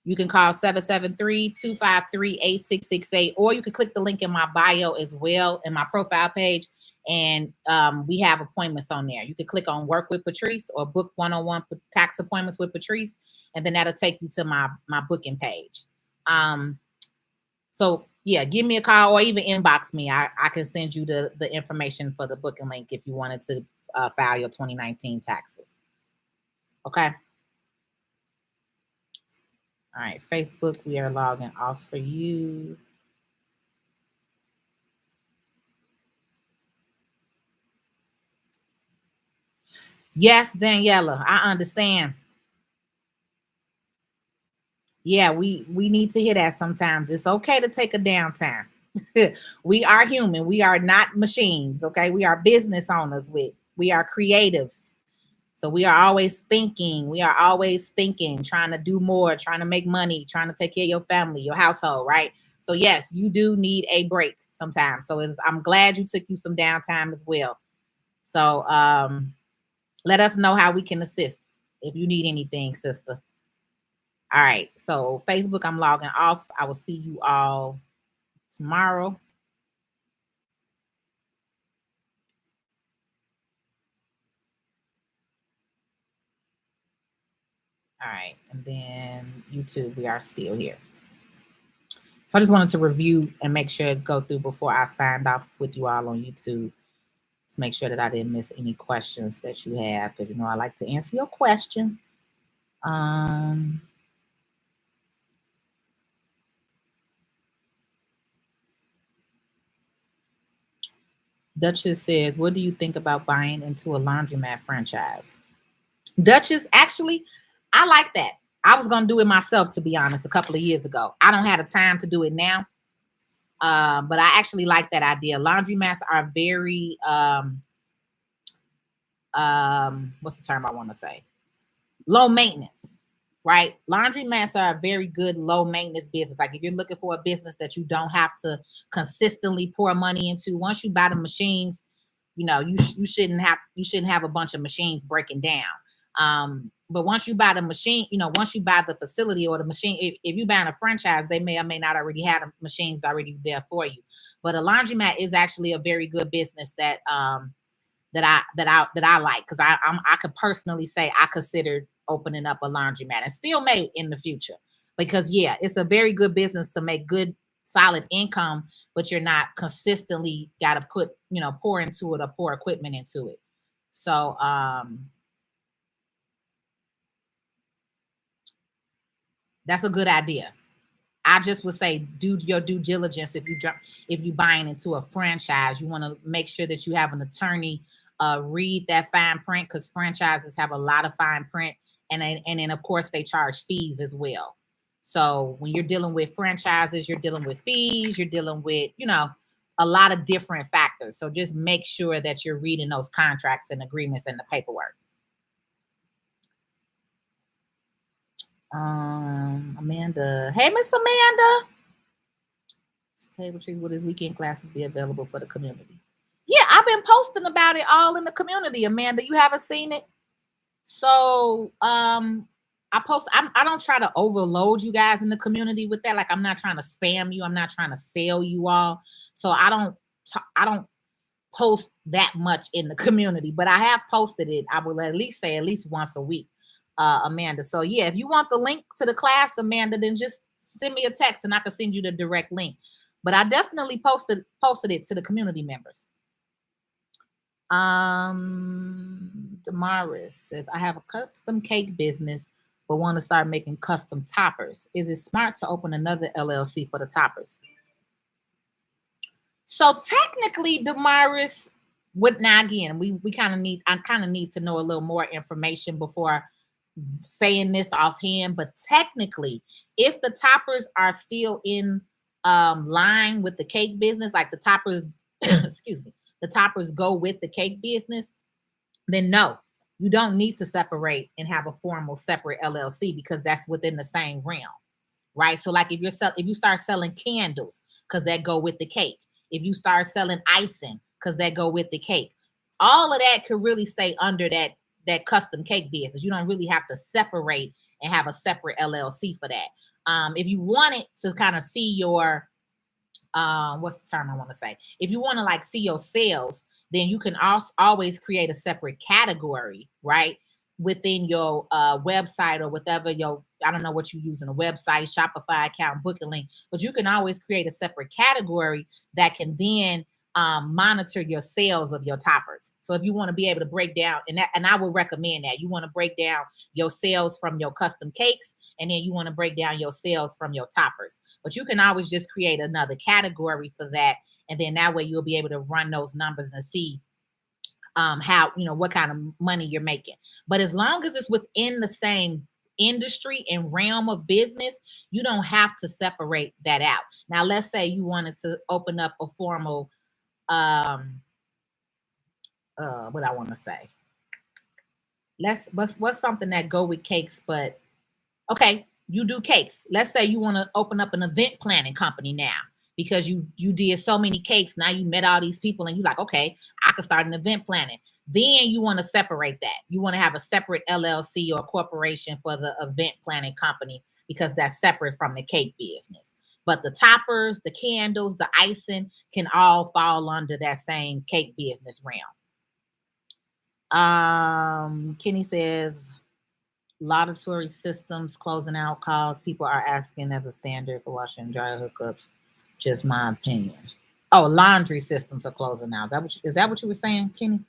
You can call 773-253-8668, or you can click the link in my bio as well, in my profile page. And we have appointments on there. You can click on Work with Patrice or Book 101 Tax Appointments with Patrice, and then that'll take you to my booking page. So yeah, give me a call or even inbox me. I can send you the information for the booking link if you wanted to file your 2019 taxes. Okay. All right, Facebook, we are logging off for you. Yes, Daniela, I understand. Yeah, we need to hear that sometimes. It's okay to take a downtime. We are human. We are not machines, okay? We are business owners. We are creatives. So we are always thinking. We are always thinking, trying to do more, trying to make money, trying to take care of your family, your household, right? So yes, you do need a break sometimes. So I'm glad you took you some downtime as well. So let us know how we can assist if you need anything, sister. All right. So Facebook, I'm logging off. I will see you all tomorrow. All right. And then YouTube, we are still here. So I just wanted to review and make sure to go through before I signed off with you all on YouTube to make sure that I didn't miss any questions that you have, because I like to answer your question. Duchess says, what do you think about buying into a laundromat franchise? Duchess, actually, I like that. I was going to do it myself, to be honest, a couple of years ago. I don't have the time to do it now. But I actually like that idea. Laundromats are very, what's the term I want to say? Low maintenance, right? Laundromats are a very good low maintenance business. Like if you're looking for a business that you don't have to consistently pour money into, once you buy the machines, you shouldn't have a bunch of machines breaking down. But once you buy the machine, once you buy the facility or the machine, if you buy a franchise, they may or may not already have the machines already there for you. But a laundromat is actually a very good business that I like, because I could personally say I considered opening up a laundromat and still may in the future, because yeah, it's a very good business to make good solid income, but you're not consistently got to pour into it or pour equipment into it. So that's a good idea. I just would say do your due diligence. If you buying into a franchise, you want to make sure that you have an attorney read that fine print, because franchises have a lot of fine print, and then of course they charge fees as well. So when you're dealing with franchises, you're dealing with fees, you're dealing with a lot of different factors. So just make sure that you're reading those contracts and agreements and the paperwork. Amanda. Hey, Miss Amanda. Table trees, will his weekend classes be available for the community? Yeah, I've been posting about it all in the community, Amanda. You haven't seen it? So I don't try to overload you guys in the community with that. Like, I'm not trying to spam you. I'm not trying to sell you all. So I don't post that much in the community, but I have posted it. I will at least say at least once a week, Amanda. So yeah, if you want the link to the class, Amanda, then just send me a text and I can send you the direct link. But I definitely posted it to the community members. Damaris says, I have a custom cake business, but want to start making custom toppers. Is it smart to open another LLC for the toppers? So technically, Damaris would now again, we kind of need I kind of need to know a little more information before saying this offhand, but technically, if the toppers are still in line with the cake business, like the toppers, excuse me, the toppers go with the cake business, then no, you don't need to separate and have a formal separate LLC because that's within the same realm, right? So like if you start selling candles because that go with the cake, if you start selling icing because that go with the cake, all of that could really stay under that custom cake business. You don't really have to separate and have a separate LLC for that. If you wanted to kind of see your what's the term I want to say? If you want to like see your sales, then you can also always create a separate category, right? Within your website or whatever your I don't know what you use in a website, Shopify account, booking link, but you can always create a separate category that can then monitor your sales of your toppers. So if you want to be able to break down, and I would recommend that you want to break down your sales from your custom cakes, and then you want to break down your sales from your toppers. But you can always just create another category for that, and then that way you'll be able to run those numbers and see how what kind of money you're making. But as long as it's within the same industry and realm of business, you don't have to separate that out. Now, let's say you wanted to open up a formal um what I want to say. What's something that go with cakes, but okay, you do cakes. Let's say you want to open up an event planning company now because you did so many cakes. Now you met all these people and you like, okay, I could start an event planning. Then you want to separate that. You want to have a separate LLC or corporation for the event planning company because that's separate from the cake business. But the toppers, the candles, the icing can all fall under that same cake business realm. Kenny says laudatory systems closing out calls. People are asking as a standard for washing and dry hookups. Just my opinion. Oh, laundry systems are closing out. Is that what you were saying, Kenny?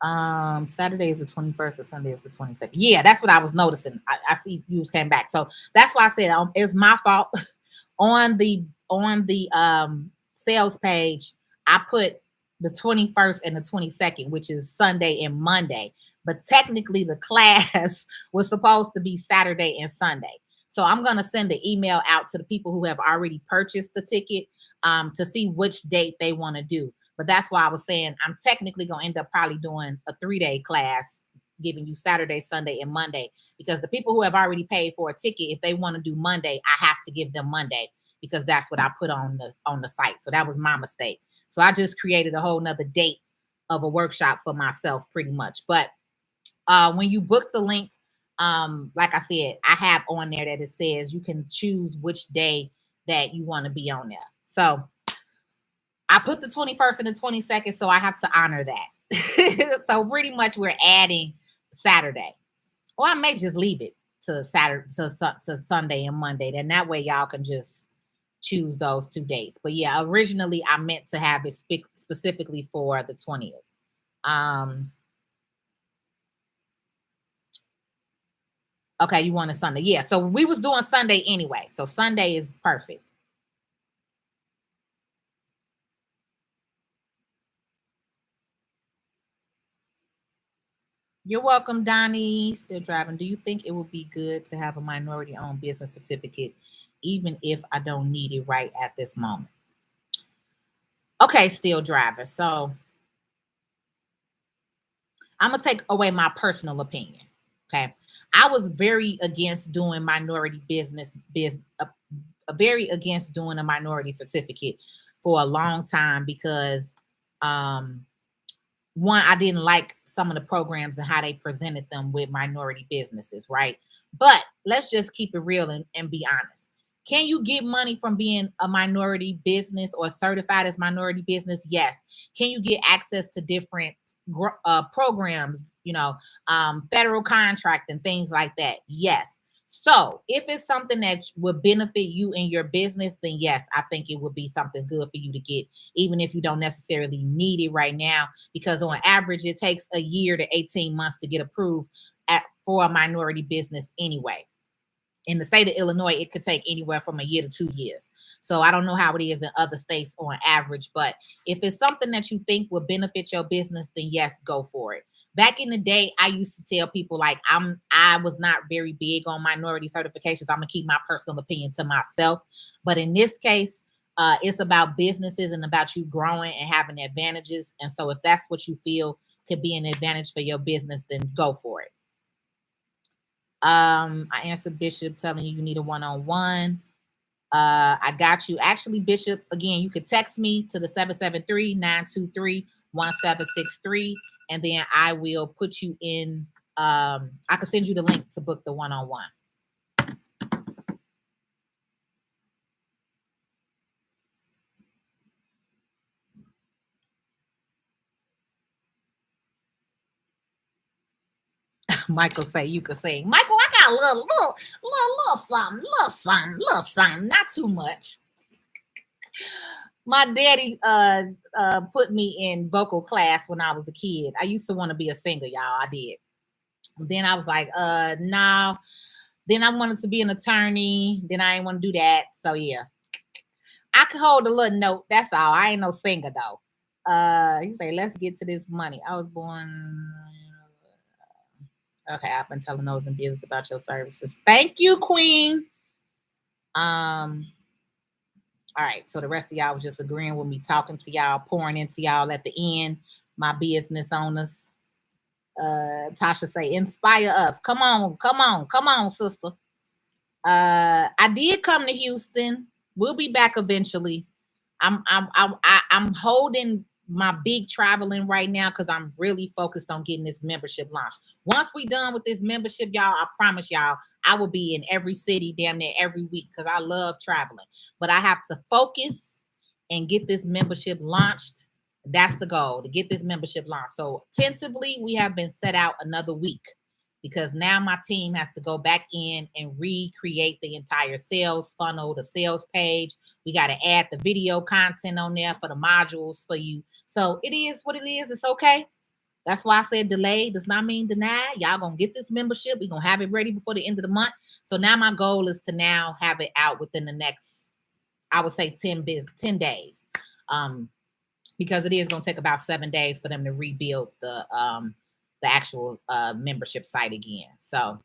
Saturday is the 21st, or Sunday is the 22nd. Yeah, that's what I was noticing. I see views came back. So that's why I said it's my fault. on the sales page, I put the 21st and the 22nd, which is Sunday and Monday. But technically the class was supposed to be Saturday and Sunday. So I'm going to send the email out to the people who have already purchased the ticket to see which date they want to do. But that's why I was saying I'm technically going to end up probably doing a 3-day class, giving you Saturday, Sunday, and Monday, because the people who have already paid for a ticket, if they want to do Monday, I have to give them Monday because that's what I put on the site. So that was my mistake. So I just created a whole nother date of a workshop for myself pretty much. But when you book the link, like I said, I have on there that it says you can choose which day that you want to be on there. So I put the 21st and the 22nd, so I have to honor that. So pretty much we're adding Saturday. Or I may just leave it to Saturday to Sunday and Monday. Then that way y'all can just choose those 2 days. But yeah, originally I meant to have it specifically for the 20th. Okay, you want a Sunday. Yeah, so we was doing Sunday anyway. So Sunday is perfect. You're welcome, Donnie. Still driving. Do you think it would be good to have a minority-owned business certificate, even if I don't need it right at this moment? Okay, still driving. So I'm gonna take away my personal opinion. Okay, I was very against doing minority very against doing a minority certificate for a long time because one, I didn't like some of the programs and how they presented them with minority businesses, right? But let's just keep it real and be honest. Can you get money from being a minority business or certified as minority business? Yes. Can you get access to different programs, federal contract and things like that? Yes. So if it's something that would benefit you in your business, then yes, I think it would be something good for you to get, even if you don't necessarily need it right now, because on average, it takes a year to 18 months to get approved for a minority business anyway. In the state of Illinois, it could take anywhere from a year to 2 years. So I don't know how it is in other states on average, but if it's something that you think will benefit your business, then yes, go for it. Back in the day, I used to tell people like I was not very big on minority certifications. I'm gonna keep my personal opinion to myself. But in this case, it's about businesses and about you growing and having advantages. And so if that's what you feel could be an advantage for your business, then go for it. I answered Bishop telling you need a one-on-one. I got you. Actually, Bishop, again, you could text me to the 773-923-1763, and then I will put you in. I can send you the link to book the one-on-one. Michael say you could sing. Michael, I got a little something, not too much. My daddy put me in vocal class when I was a kid. I used to want to be a singer, y'all. I did. Then I was like, no. Then I wanted to be an attorney. Then I didn't want to do that. So yeah. I could hold a little note. That's all. I ain't no singer though. He said, let's get to this money. I was born. Okay, I've been telling those in business about your services. Thank you, Queen. All right, so the rest of y'all was just agreeing with me, talking to y'all, pouring into y'all at the end. My business owners. Tasha say, inspire us. Come on, sister. I did come to Houston. We'll be back eventually. I'm holding my big traveling right now because I'm really focused on getting this membership launched. Once we done with this membership, y'all, I promise y'all, I will be in every city damn near every week because I love traveling. But I have to focus and get this membership launched. That's the goal, to get this membership launched. So tentatively, we have been set out another week because now my team has to go back in and recreate the entire sales funnel, the sales page. We got to add the video content on there for the modules for you. So it is what it is. It's okay. That's why I said delay does not mean deny. Y'all gonna get this membership. We're gonna have it ready before the end of the month. So now my goal is to now have it out within the next, I would say 10 days. Because it is gonna take about 7 days for them to rebuild the actual membership site again. So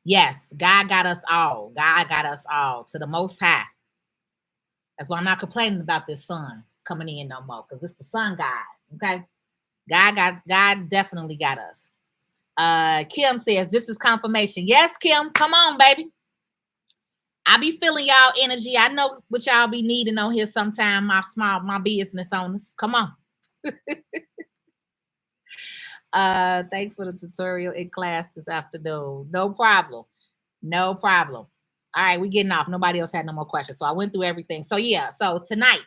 yes, God got us all. God got us all to the Most High. That's why I'm not complaining about this sun coming in no more, because it's the sun God. Okay, God definitely got us. Kim says this is confirmation. Yes, Kim, come on, baby. I be feeling y'all energy. I know what y'all be needing on here sometime. My business owners, come on. Thanks for the tutorial in class this afternoon. No problem. No problem. All right, we getting off. Nobody else had no more questions. So I went through everything. So yeah, so tonight,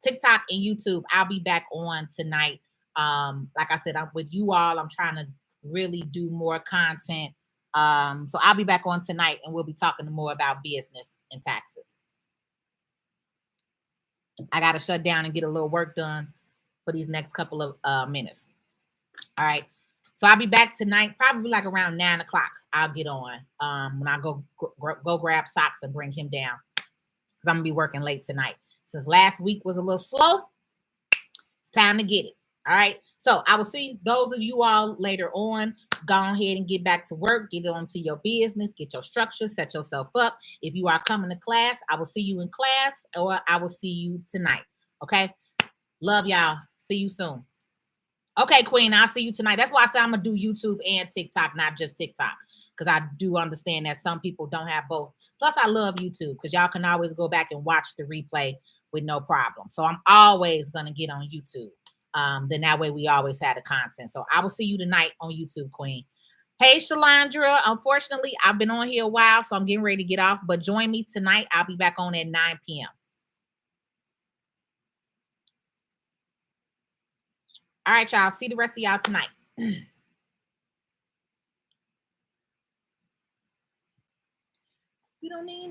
TikTok and YouTube, I'll be back on tonight. Like I said, I'm with you all. I'm trying to really do more content. So I'll be back on tonight and we'll be talking more about business and taxes. I got to shut down and get a little work done for these next couple of minutes. All right. So I'll be back tonight, probably like around 9 o'clock. I'll get on when I go grab socks and bring him down because I'm gonna be working late tonight. Since last week was a little slow, it's time to get it. All right. So I will see those of you all later on. Go ahead and get back to work, get on to your business, get your structure, set yourself up. If you are coming to class, I will see you in class or I will see you tonight. Okay. Love y'all. See you soon. Okay, Queen, I'll see you tonight. That's why I said I'm going to do YouTube and TikTok, not just TikTok, because I do understand that some people don't have both. Plus, I love YouTube because y'all can always go back and watch the replay with no problem. So I'm always going to get on YouTube. Then that way we always have the content. So I will see you tonight on YouTube, Queen. Hey, Shalandra. Unfortunately, I've been on here a while, so I'm getting ready to get off. But join me tonight. I'll be back on at 9 p.m. All right, y'all. See the rest of y'all tonight. We don't need